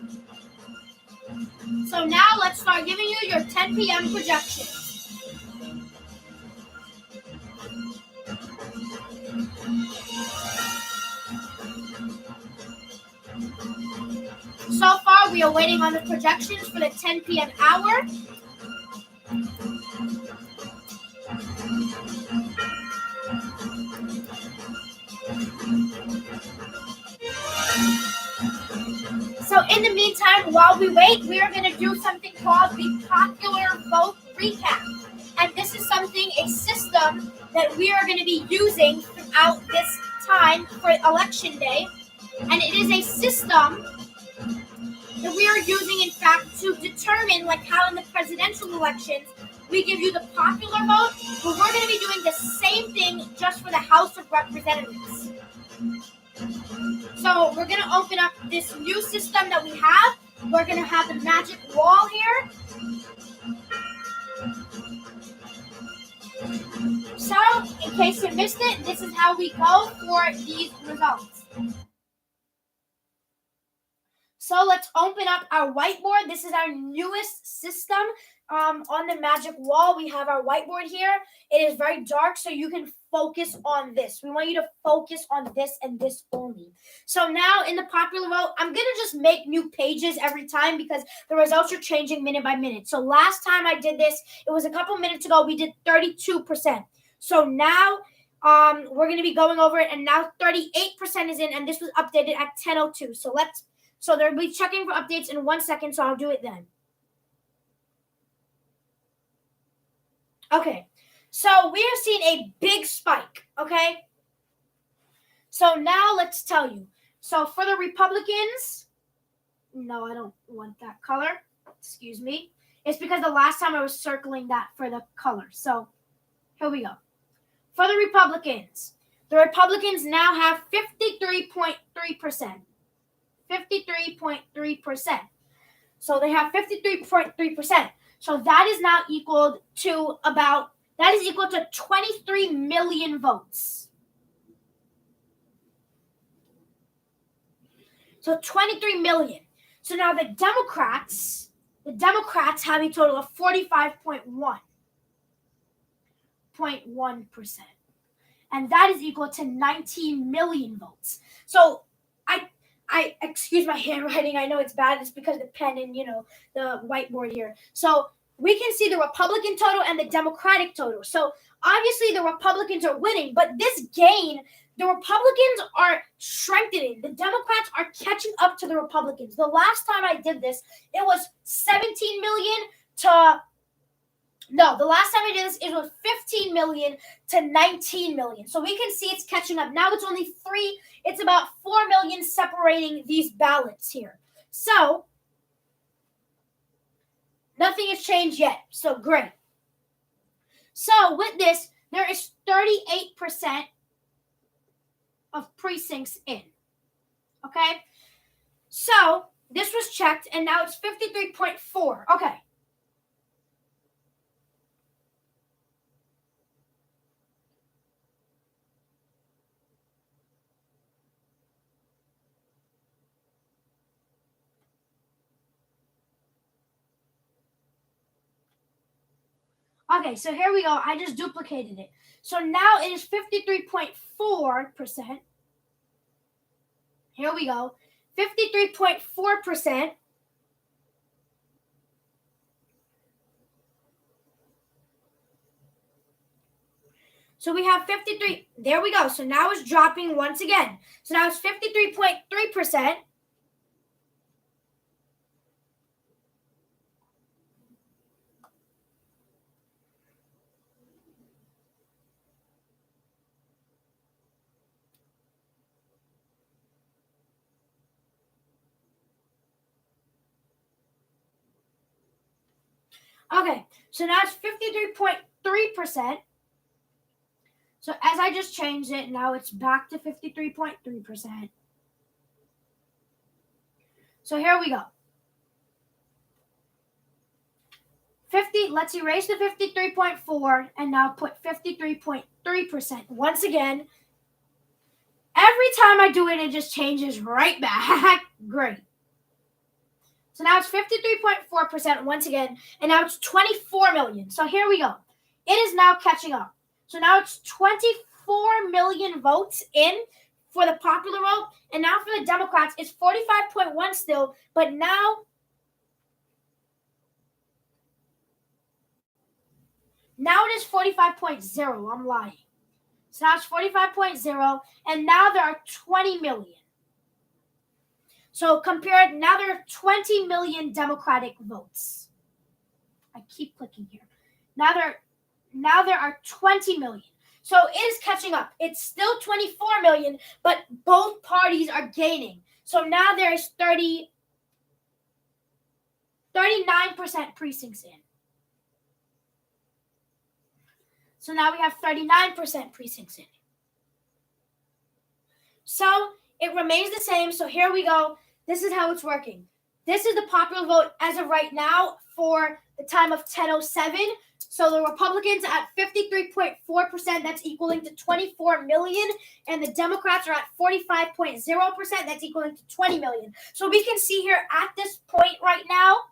So now let's start giving you your 10 p.m. projections. So far, we are waiting on the projections for the 10 p.m. hour. So in the meantime, while we wait, we are going to do something called the popular vote recap. And this is a system that we are going to be using throughout this time for election day. And it is a system that we are using, in fact, to determine, like how in the presidential elections, we give you the popular vote, but we're going to be doing the same thing just for the House of Representatives. So we're going to open up this new system that we have. We're going to have the magic wall here. So, in case you missed it, this is how we go for these results. So let's open up our whiteboard. This is our newest system. On the magic wall, we have our whiteboard here. It is very dark, so you can focus on this. We want you to focus on this and this only. So now in the popular vote, I'm going to just make new pages every time because the results are changing minute by minute. So last time I did this, it was a couple minutes ago, we did 32%. So now we're going to be going over it, and now 38% is in, and this was updated at 10:02. So they'll be checking for updates in 1 second, so I'll do it then. Okay, so we are seeing a big spike, okay? So now let's tell you. So for the Republicans, no, I don't want that color. Excuse me. It's because the last time I was circling that for the color. So here we go. For the Republicans now have 53.3%. 53.3%. So they have 53.3%. So that is now equal to 23 million votes. So 23 million. So now the Democrats have a total of 45.1%. And that is equal to 19 million votes. So I excuse my handwriting. I know it's bad. It's because of the pen and, the whiteboard here. So we can see the Republican total and the Democratic total. So obviously the Republicans are winning, but this gain, the Republicans are strengthening. The Democrats are catching up to the Republicans. The last time I did this, it was 17 million to... No, the last time I did this, it was 15 million to 19 million. So we can see it's catching up. Now it's only 3. It's about 4 million separating these ballots here. So nothing has changed yet. So great. So with this, there is 38% of precincts in. Okay? So this was checked, and now it's 53.4. Okay. Okay, so here we go. I just duplicated it. So now it is 53.4%. Here we go. 53.4%. So we have 53. There we go. So now it's dropping once again. So now it's 53.3%. Okay, so now it's 53.3%. So as I just changed it, now it's back to 53.3%. So here we go. 50, let's erase the 53.4 and now put 53.3%. Once again, every time I do it, it just changes right back. Great. So now it's 53.4% once again, and now it's 24 million. So here we go. It is now catching up. So now it's 24 million votes in for the popular vote, and now for the Democrats, it's 45.1 still, but now it is 45.0. I'm lying. So now it's 45.0, and now there are 20 million. So compared, now there are 20 million Democratic votes. I keep clicking here. Now there are 20 million. So it is catching up. It's still 24 million, but both parties are gaining. So now there is 39% precincts in. So now we have 39% precincts in. So it remains the same. So here we go. This is how it's working. This is the popular vote as of right now for the time of 10:07. So the Republicans at 53.4%, that's equaling to 24 million. And the Democrats are at 45.0%, that's equaling to 20 million. So we can see here at this point right now,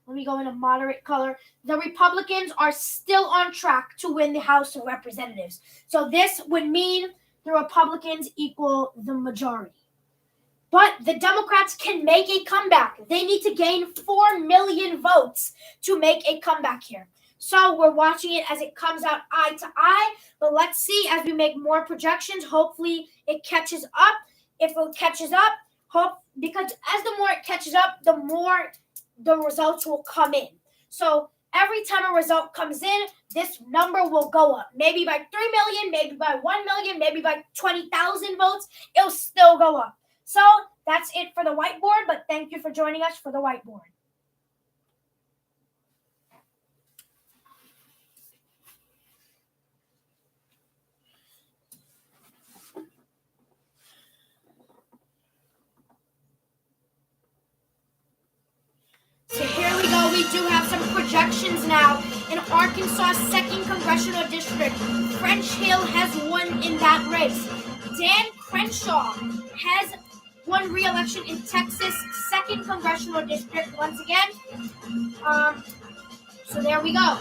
let me go in a moderate color. The Republicans are still on track to win the House of Representatives. So this would mean the Republicans equal the majority. But the Democrats can make a comeback. They need to gain 4 million votes to make a comeback here. So we're watching it as it comes out eye to eye. But let's see as we make more projections. Hopefully it catches up. If it catches up, because as the more it catches up, the more the results will come in. So every time a result comes in, this number will go up. Maybe by 3 million, maybe by 1 million, maybe by 20,000 votes. It'll still go up. So that's it for the whiteboard, but thank you for joining us for the whiteboard. So here we go. We do have some projections now. In Arkansas' 2nd Congressional District, French Hill has won in that race. Dan Crenshaw has won re-election in Texas' 2nd Congressional District once again. So there we go.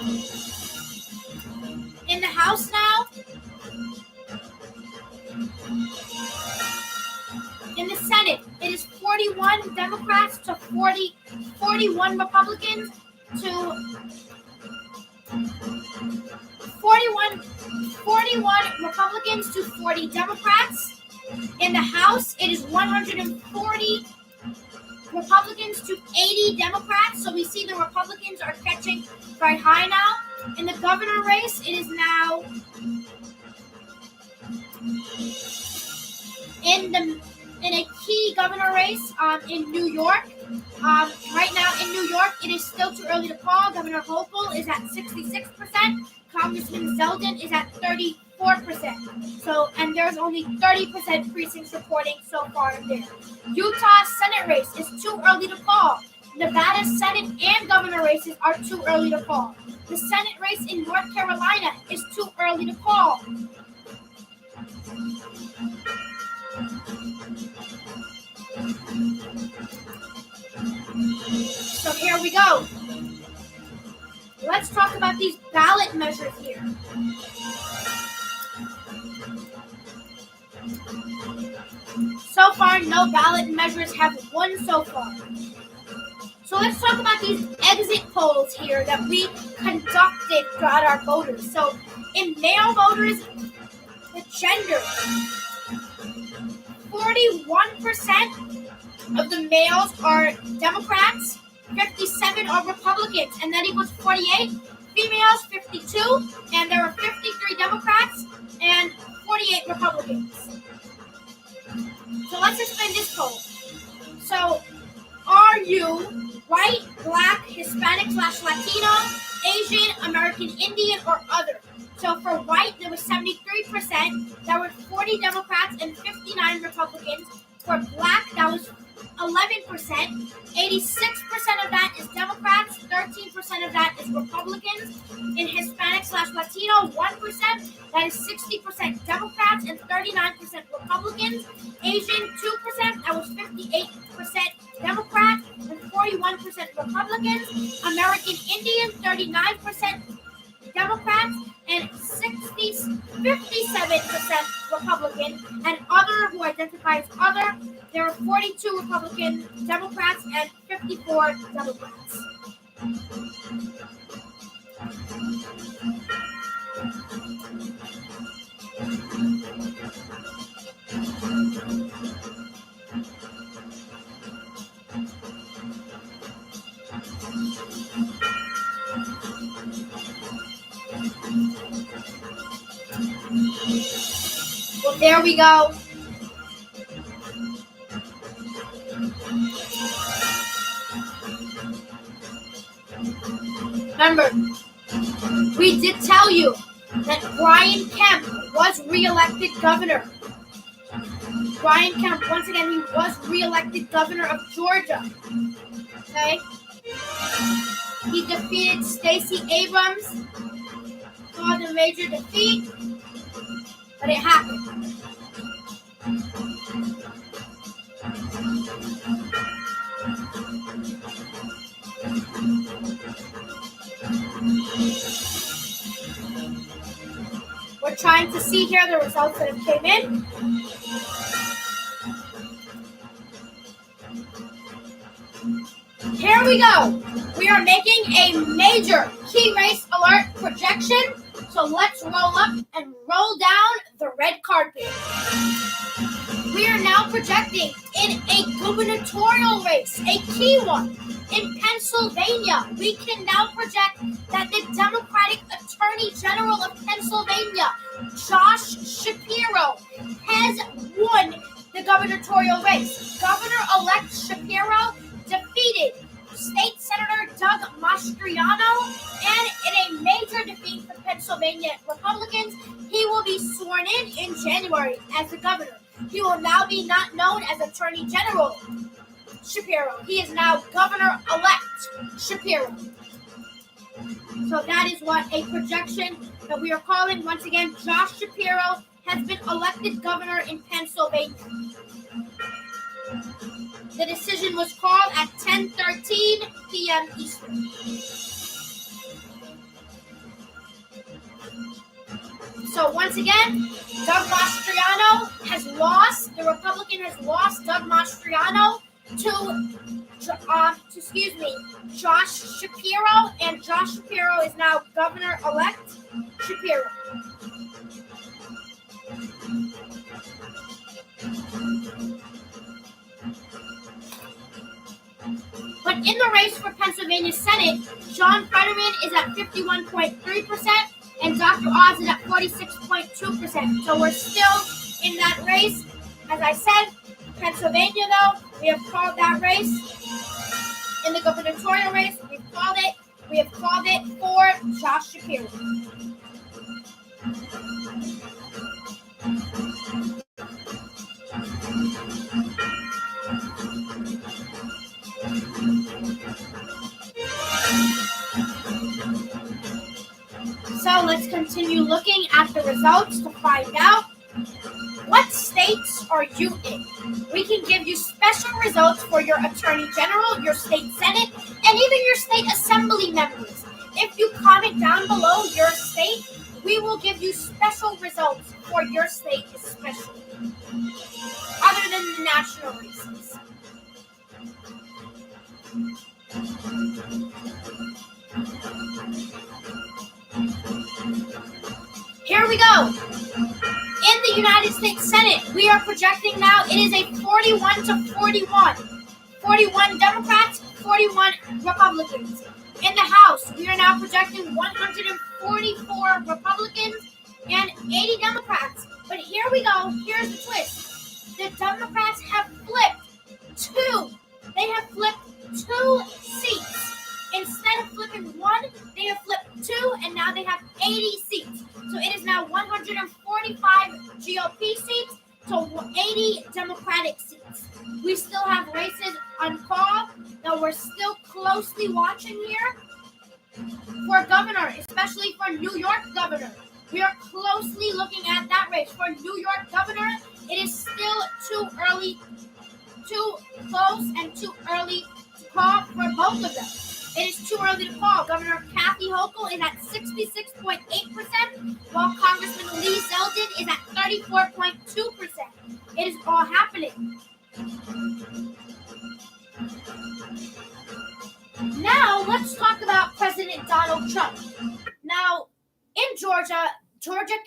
In the House now, in the Senate, it is 41 Democrats to 41 Republicans to 41 Republicans to 40 Democrats. In the House, it is 140 Republicans to 80 Democrats. So we see the Republicans are catching very high now. In the governor race, it is now in a key governor race in New York. Right now in New York, it is still too early to call. Governor Hochul is at 66%. Congressman Zeldin is at 34%. So, and there's only 30% precincts reporting so far there. Utah Senate race is too early to call. Nevada Senate and governor races are too early to call. The Senate race in North Carolina is too early to call. So here we go. Let's talk about these ballot measures here. So far, no ballot measures have won so far. So let's talk about these exit polls here that we conducted throughout our voters. So in male voters, the gender, 41% of the males are Democrats, 57 are Republicans, and that equals 48. Females, 52, and there are 53 Democrats and 48 Republicans. So let's explain this poll. So, are you white, black, Hispanic/Latino, Asian, American Indian, or other. So for white, there was 73%. There were 40 Democrats and 59 Republicans. For black, that was 11%. 86% of that is Democrats. 13% of that is Republicans. In Hispanic/Latino, 1%. That is 60% Democrats and 39% Republicans. Asian, 2%. That was 58% Democrats and 41% Republicans. American Indian, 39% Democrats and 57% Republican. And other, who identify as other, there are 42 Republican Democrats and 54 Democrats. Well, there we go. Remember, we did tell you that Brian Kemp was re-elected governor. Brian Kemp, once again, he was re-elected governor of Georgia. Okay? He defeated Stacey Abrams. Caused a major defeat, but it happened. We're trying to see here the results that have came in. Here we go. We are making a major key race alert projection. So let's roll up and roll down the red carpet. We are now projecting in a gubernatorial race, a key one, in Pennsylvania. We can now project that the Democratic Attorney General of Pennsylvania, Josh Shapiro, has won the gubernatorial race. Governor-elect Shapiro defeated State Senator Doug Mastriano, and in a major defeat for Pennsylvania Republicans, he will be sworn in January as the governor. He will now be not known as Attorney General Shapiro. He is now Governor-elect Shapiro. So that is what a projection that we are calling. Once again, Josh Shapiro has been elected governor in Pennsylvania. The decision was called at 10:13 p.m. Eastern. So once again, Doug Mastriano has lost. The Republican has lost Doug Mastriano to Josh Shapiro, and Josh Shapiro is now Governor-elect Shapiro. But in the race for Pennsylvania Senate, John Fetterman is at 51.3%, and Dr. Oz is at 46.2%. So we're still in that race. As I said, Pennsylvania, though, we have called that race. In the gubernatorial race, we have called it for Josh Shapiro. So let's continue looking at the results to find out what states are you in. We can give you special results for your Attorney General, your state Senate, and even your state assembly members. If you comment down below your state, we will give you special results for your state especially, other than the national races. Here we go. In the United States Senate, we are projecting now it is a 41-41. 41 Democrats, 41 Republicans. In the House, we are now projecting 144 Republicans and 80 Democrats. But here we go. Here's the twist. The Democrats have flipped two. They have flipped 2 now they have 80 seats. So it is now 145 GOP seats to 80 Democratic seats. We still have races unfold that we're still closely watching here for governor, especially for New York governor. We are closely looking at that race. For New York governor, it is still too early, too close, and too early to call for both of them. It is too early to call. Governor Kathy Hochul is at 66.8%, while Congressman Lee Zeldin is at 34.2%. It is all happening. Now, let's talk about President Donald Trump. Now, in Georgia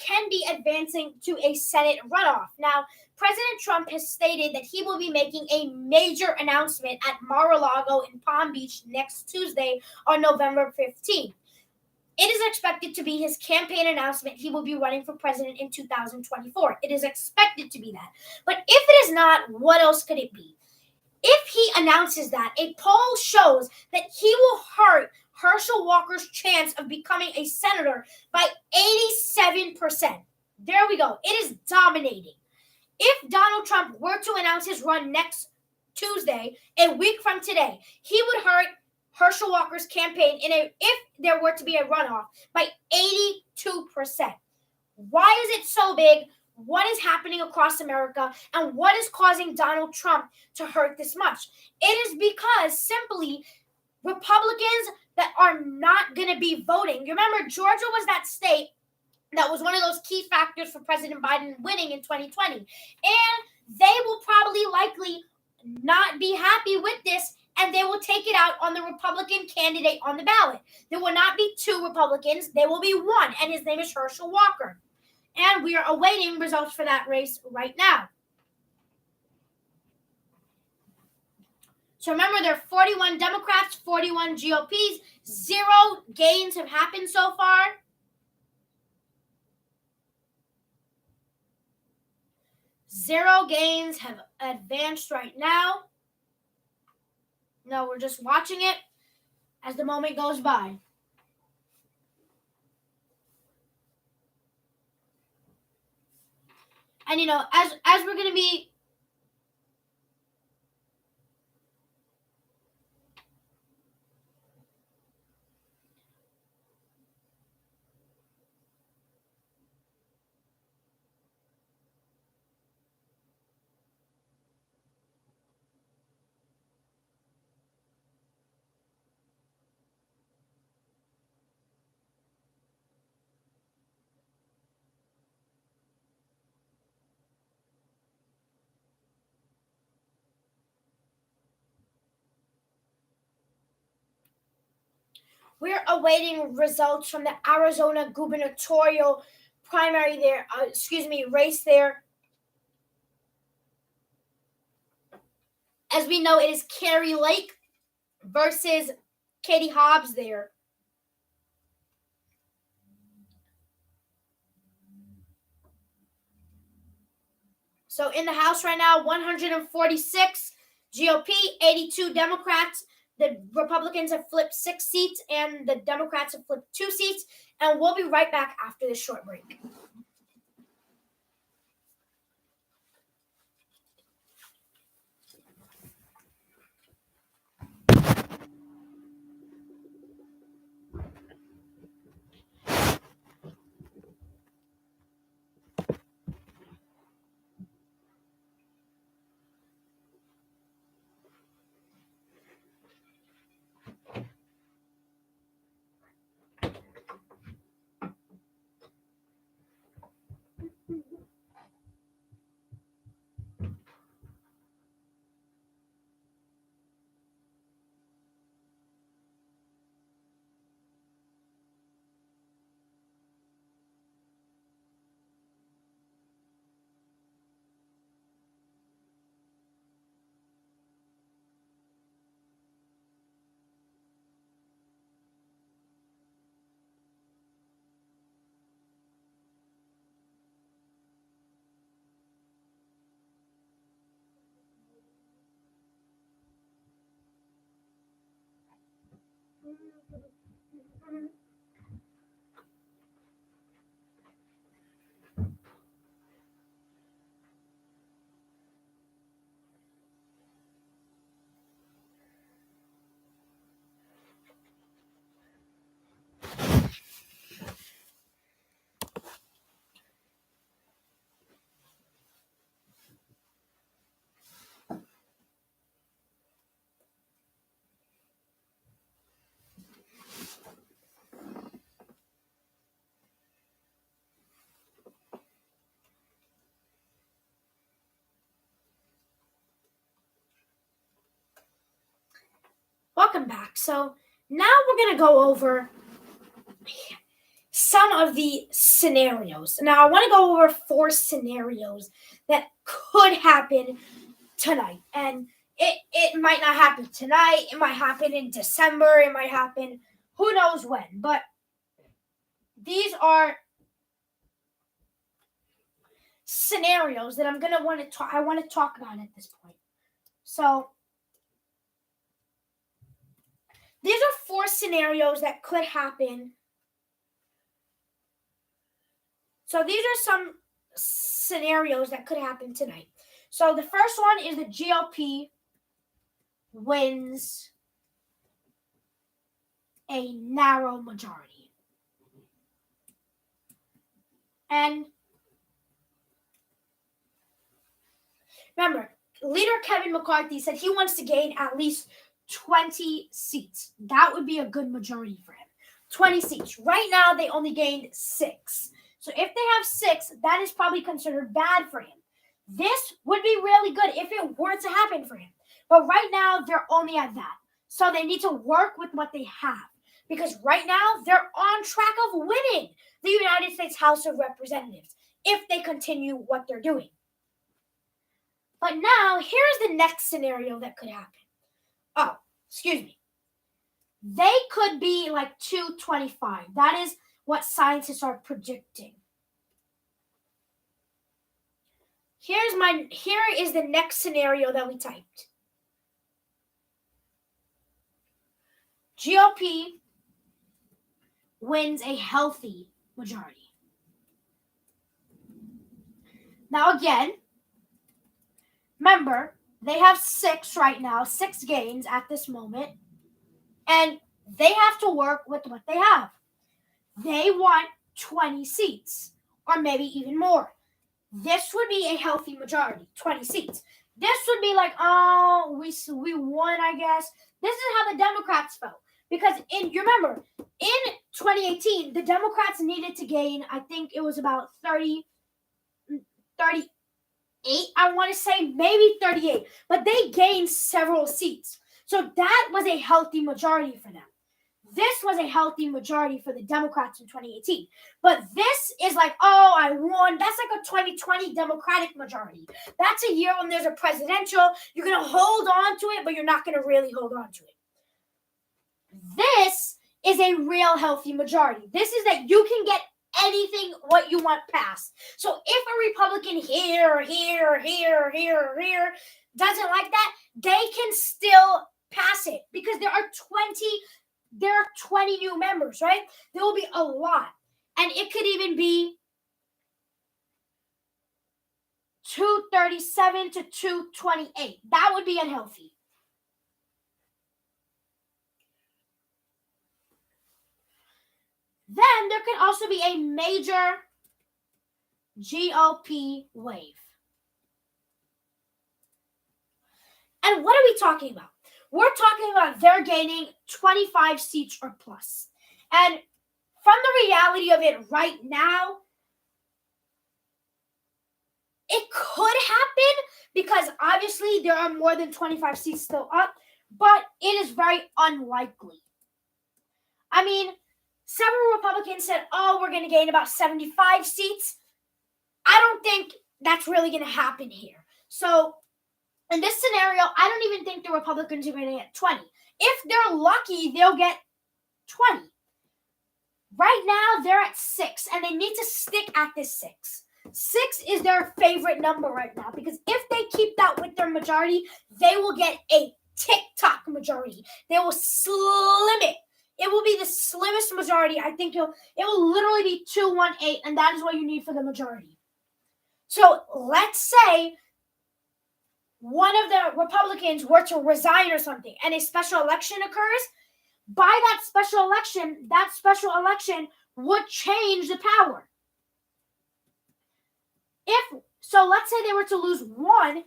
can be advancing to a Senate runoff. Now, President Trump has stated that he will be making a major announcement at Mar-a-Lago in Palm Beach next Tuesday on November 15th. It is expected to be his campaign announcement. He will be running for president in 2024. It is expected to be that. But if it is not, what else could it be? If he announces that, a poll shows that he will hurt Herschel Walker's chance of becoming a senator by 87%. There we go. It is dominating. If Donald Trump were to announce his run next Tuesday, a week from today, he would hurt Herschel Walker's campaign if there were to be a runoff by 82%. Why is it so big? What is happening across America, and what is causing Donald Trump to hurt this much? It is because simply Republicans that are not going to be voting. You remember, Georgia was that state that was one of those key factors for President Biden winning in 2020. And they will probably likely not be happy with this, and they will take it out on the Republican candidate on the ballot. There will not be two Republicans. There will be one, and his name is Herschel Walker. And we are awaiting results for that race right now. So remember, there are 41 Democrats, 41 GOPs. 0 gains have happened so far. Zero gains have advanced right now. No, we're just watching it as the moment goes by. And, as we're going to be we're awaiting results from the Arizona gubernatorial primary there, race there. As we know, it is Carrie Lake versus Katie Hobbs there. So in the House right now, 146 GOP, 82 Democrats. The Republicans have flipped 6 seats, and the Democrats have flipped 2 seats. And we'll be right back after this short break. Welcome back. So now we're going to go over some of the scenarios. Now I want to go over 4 scenarios that could happen tonight. And it might not happen tonight. It might happen in December. It might happen who knows when. But these are scenarios that I want to talk about at this point. So these are 4 scenarios that could happen. So these are some scenarios that could happen tonight. So the first one is the GOP wins a narrow majority. And remember, leader Kevin McCarthy said he wants to gain at least 20 seats. That would be a good majority for him. 20 seats. Right now, they only gained 6. So if they have 6, that is probably considered bad for him. This would be really good if it were to happen for him. But right now, they're only at that. So they need to work with what they have. Because right now, they're on track of winning the United States House of Representatives if they continue what they're doing. But now, here's the next scenario that could happen. Oh, excuse me. They could be like 225. That is what scientists are predicting. Here is the next scenario that we typed. GOP wins a healthy majority. Now again, remember, they have 6 right now, 6 gains at this moment, and they have to work with what they have. They want 20 seats, or maybe even more. This would be a healthy majority, 20 seats. This would be like, oh, we won, I guess. This is how the Democrats felt. Because you remember, in 2018, the Democrats needed to gain, I think it was about 38, I want to say, maybe 38. But they gained several seats. So that was a healthy majority for them. This was a healthy majority for the Democrats in 2018. But this is like, oh, I won. That's like a 2020 Democratic majority. That's a year when there's a presidential. You're going to hold on to it, but you're not going to really hold on to it. This is a real healthy majority. This is that you can get anything what you want passed. So if a Republican here doesn't like that, they can still pass it because there are 20 new members, right? There will be a lot. And it could even be 237 to 228. That would be unhealthy. Then there could also be a major GOP wave. And what are we talking about? We're talking about they're gaining 25 seats or plus. And from the reality of it right now, it could happen because obviously there are more than 25 seats still up, but it is very unlikely. I mean, several Republicans said, oh, we're going to gain about 75 seats. I don't think that's really going to happen here. So in this scenario, I don't even think the Republicans are going to get 20. If they're lucky, they'll get 20. Right now, they're at 6, and they need to stick at this 6. 6 is their favorite number right now because if they keep that with their majority, they will get a TikTok majority. They will slim it. It will be the slimmest majority. I think it will literally be 218, and that is what you need for the majority. So let's say one of the Republicans were to resign or something, and a special election occurs. By that special election would change the power. So let's say they were to lose 1,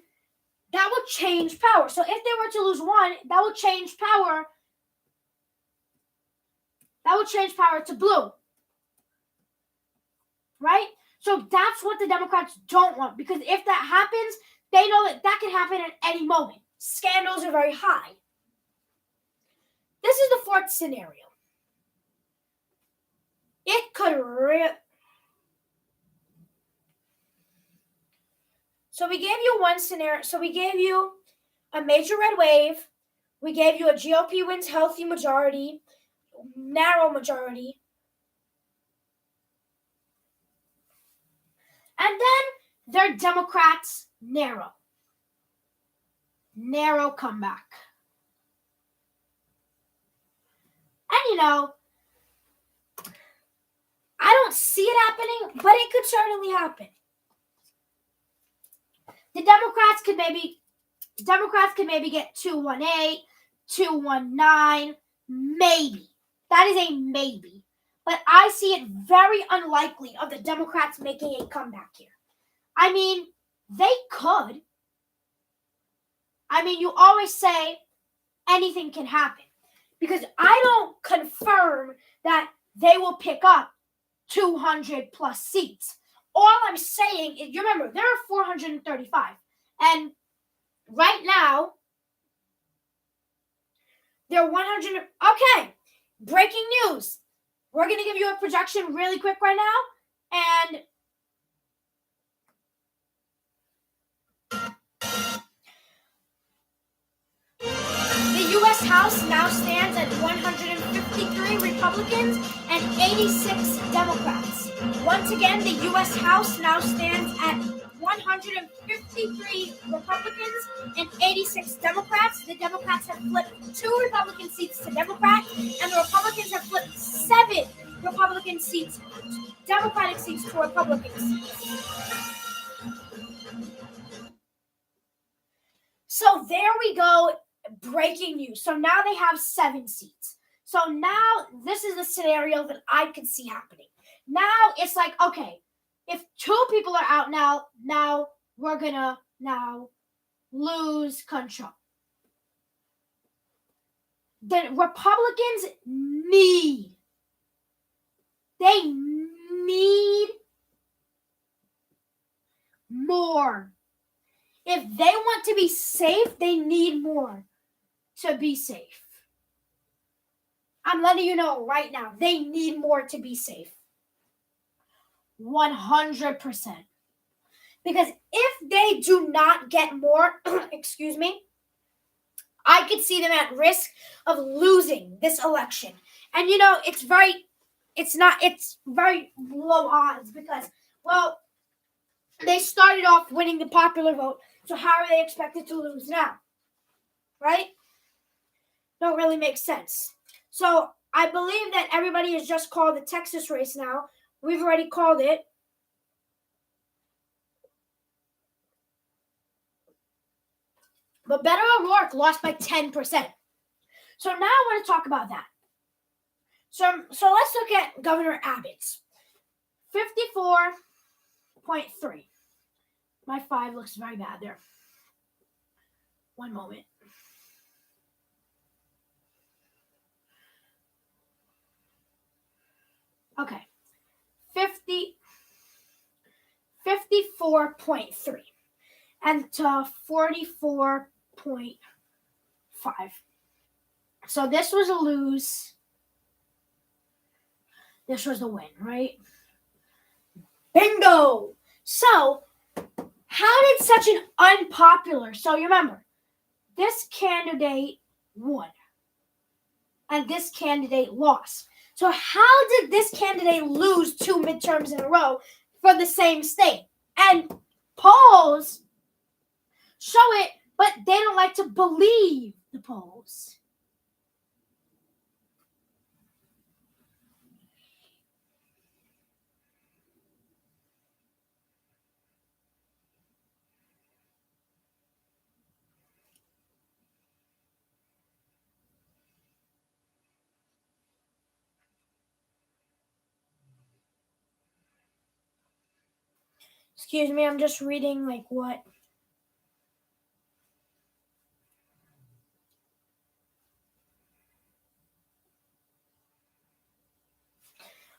that would change power. So if they were to lose 1, that would change power. That would change power to blue. Right? So that's what the Democrats don't want, because if that happens, they know that can happen at any moment. Scandals are very high. This is the fourth scenario. It could So we gave you one scenario. So we gave you a major red wave. We gave you a GOP wins healthy majority, narrow majority. And then they're Democrats narrow. Narrow comeback. And I don't see it happening, but it could certainly happen. The Democrats could maybe get 218, 219, maybe. That is a maybe. But I see it very unlikely of the Democrats making a comeback here. I mean, they could. I mean, you always say anything can happen because I don't confirm that they will pick up 200 plus seats. All I'm saying is, you remember, there are 435. And right now, they're 100. Okay, breaking news. We're going to give you a projection really quick right now. And the U.S. House now stands at 153 Republicans and 86 Democrats. Once again, the U.S. House now stands at 153 Republicans and 86 Democrats. The Democrats have flipped 2 Republican seats to Democrat, and the Republicans have flipped 7 Republican seats, Democratic seats to Republicans. So there we go, breaking news. So now they have 7 seats. So now this is the scenario that I could see happening. Now it's like, okay, if 2 people are out now we're going to lose control. The Republicans need more. If they want to be safe, they need more to be safe. I'm letting you know right now, they need more to be safe. 100%. Because if they do not get more, excuse me, I could see them at risk of losing this election. And it's very low odds because, well, they started off winning the popular vote. So how are they expected to lose now? Right? Don't really make sense. So I believe that everybody has just called the Texas race now. We've already called it. But Beto O'Rourke lost by 10%. So now I want to talk about that. So let's look at Governor Abbott's 54.3. My 5 looks very bad there. One moment. Okay. 54.3 and to 44.5. So this was a lose. This was the win, right? Bingo! So, how did such an unpopular... So, you remember, this candidate won. And this candidate lost. So, how did this candidate lose 2 midterms in a row for the same state? And polls show it, but they don't like to believe the polls. Excuse me, I'm just reading what.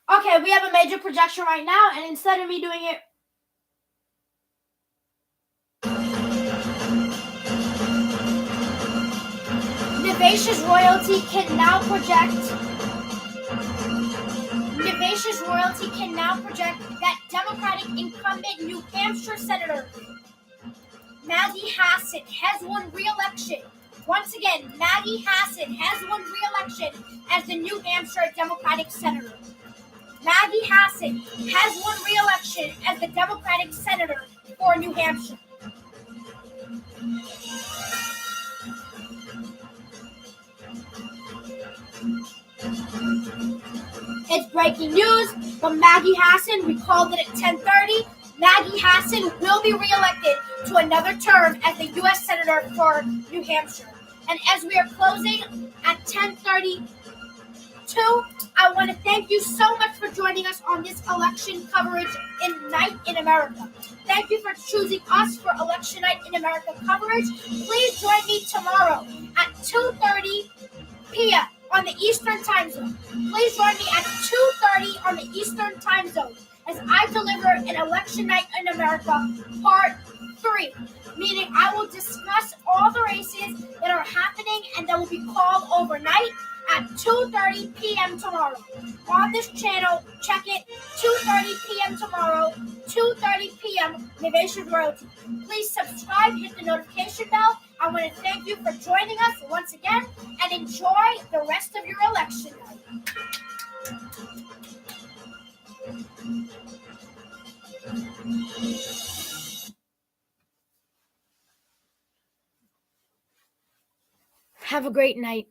Okay, we have a major projection right now, and instead of me doing it Navesh's royalty can now project. Navesh's royalty can now project that Democratic incumbent New Hampshire Senator Maggie Hassan has won re-election. Once again, Maggie Hassan has won re-election as the New Hampshire Democratic Senator. Maggie Hassan has won re-election as the Democratic Senator for New Hampshire. It's breaking news, but Maggie Hassan, we called it at 10:30. Maggie Hassan will be re-elected to another term as the U.S. Senator for New Hampshire. And as we are closing at 10:32, I want to thank you so much for joining us on this election coverage night in America. Thank you for choosing us for Election Night in America coverage. Please join me tomorrow at 2:30 p.m. on the Eastern Time Zone. Please join me at 2:30 on the Eastern Time Zone as I deliver an Election Night in America Part 3, meaning I will discuss all the races that are happening and that will be called overnight at 2:30 p.m. tomorrow. On this channel, check it, 2:30 p.m. tomorrow, 2:30 p.m. Navesh Royalty. Please subscribe, hit the notification bell. I want to thank you for joining us once again and enjoy the rest of your election night. Have a great night.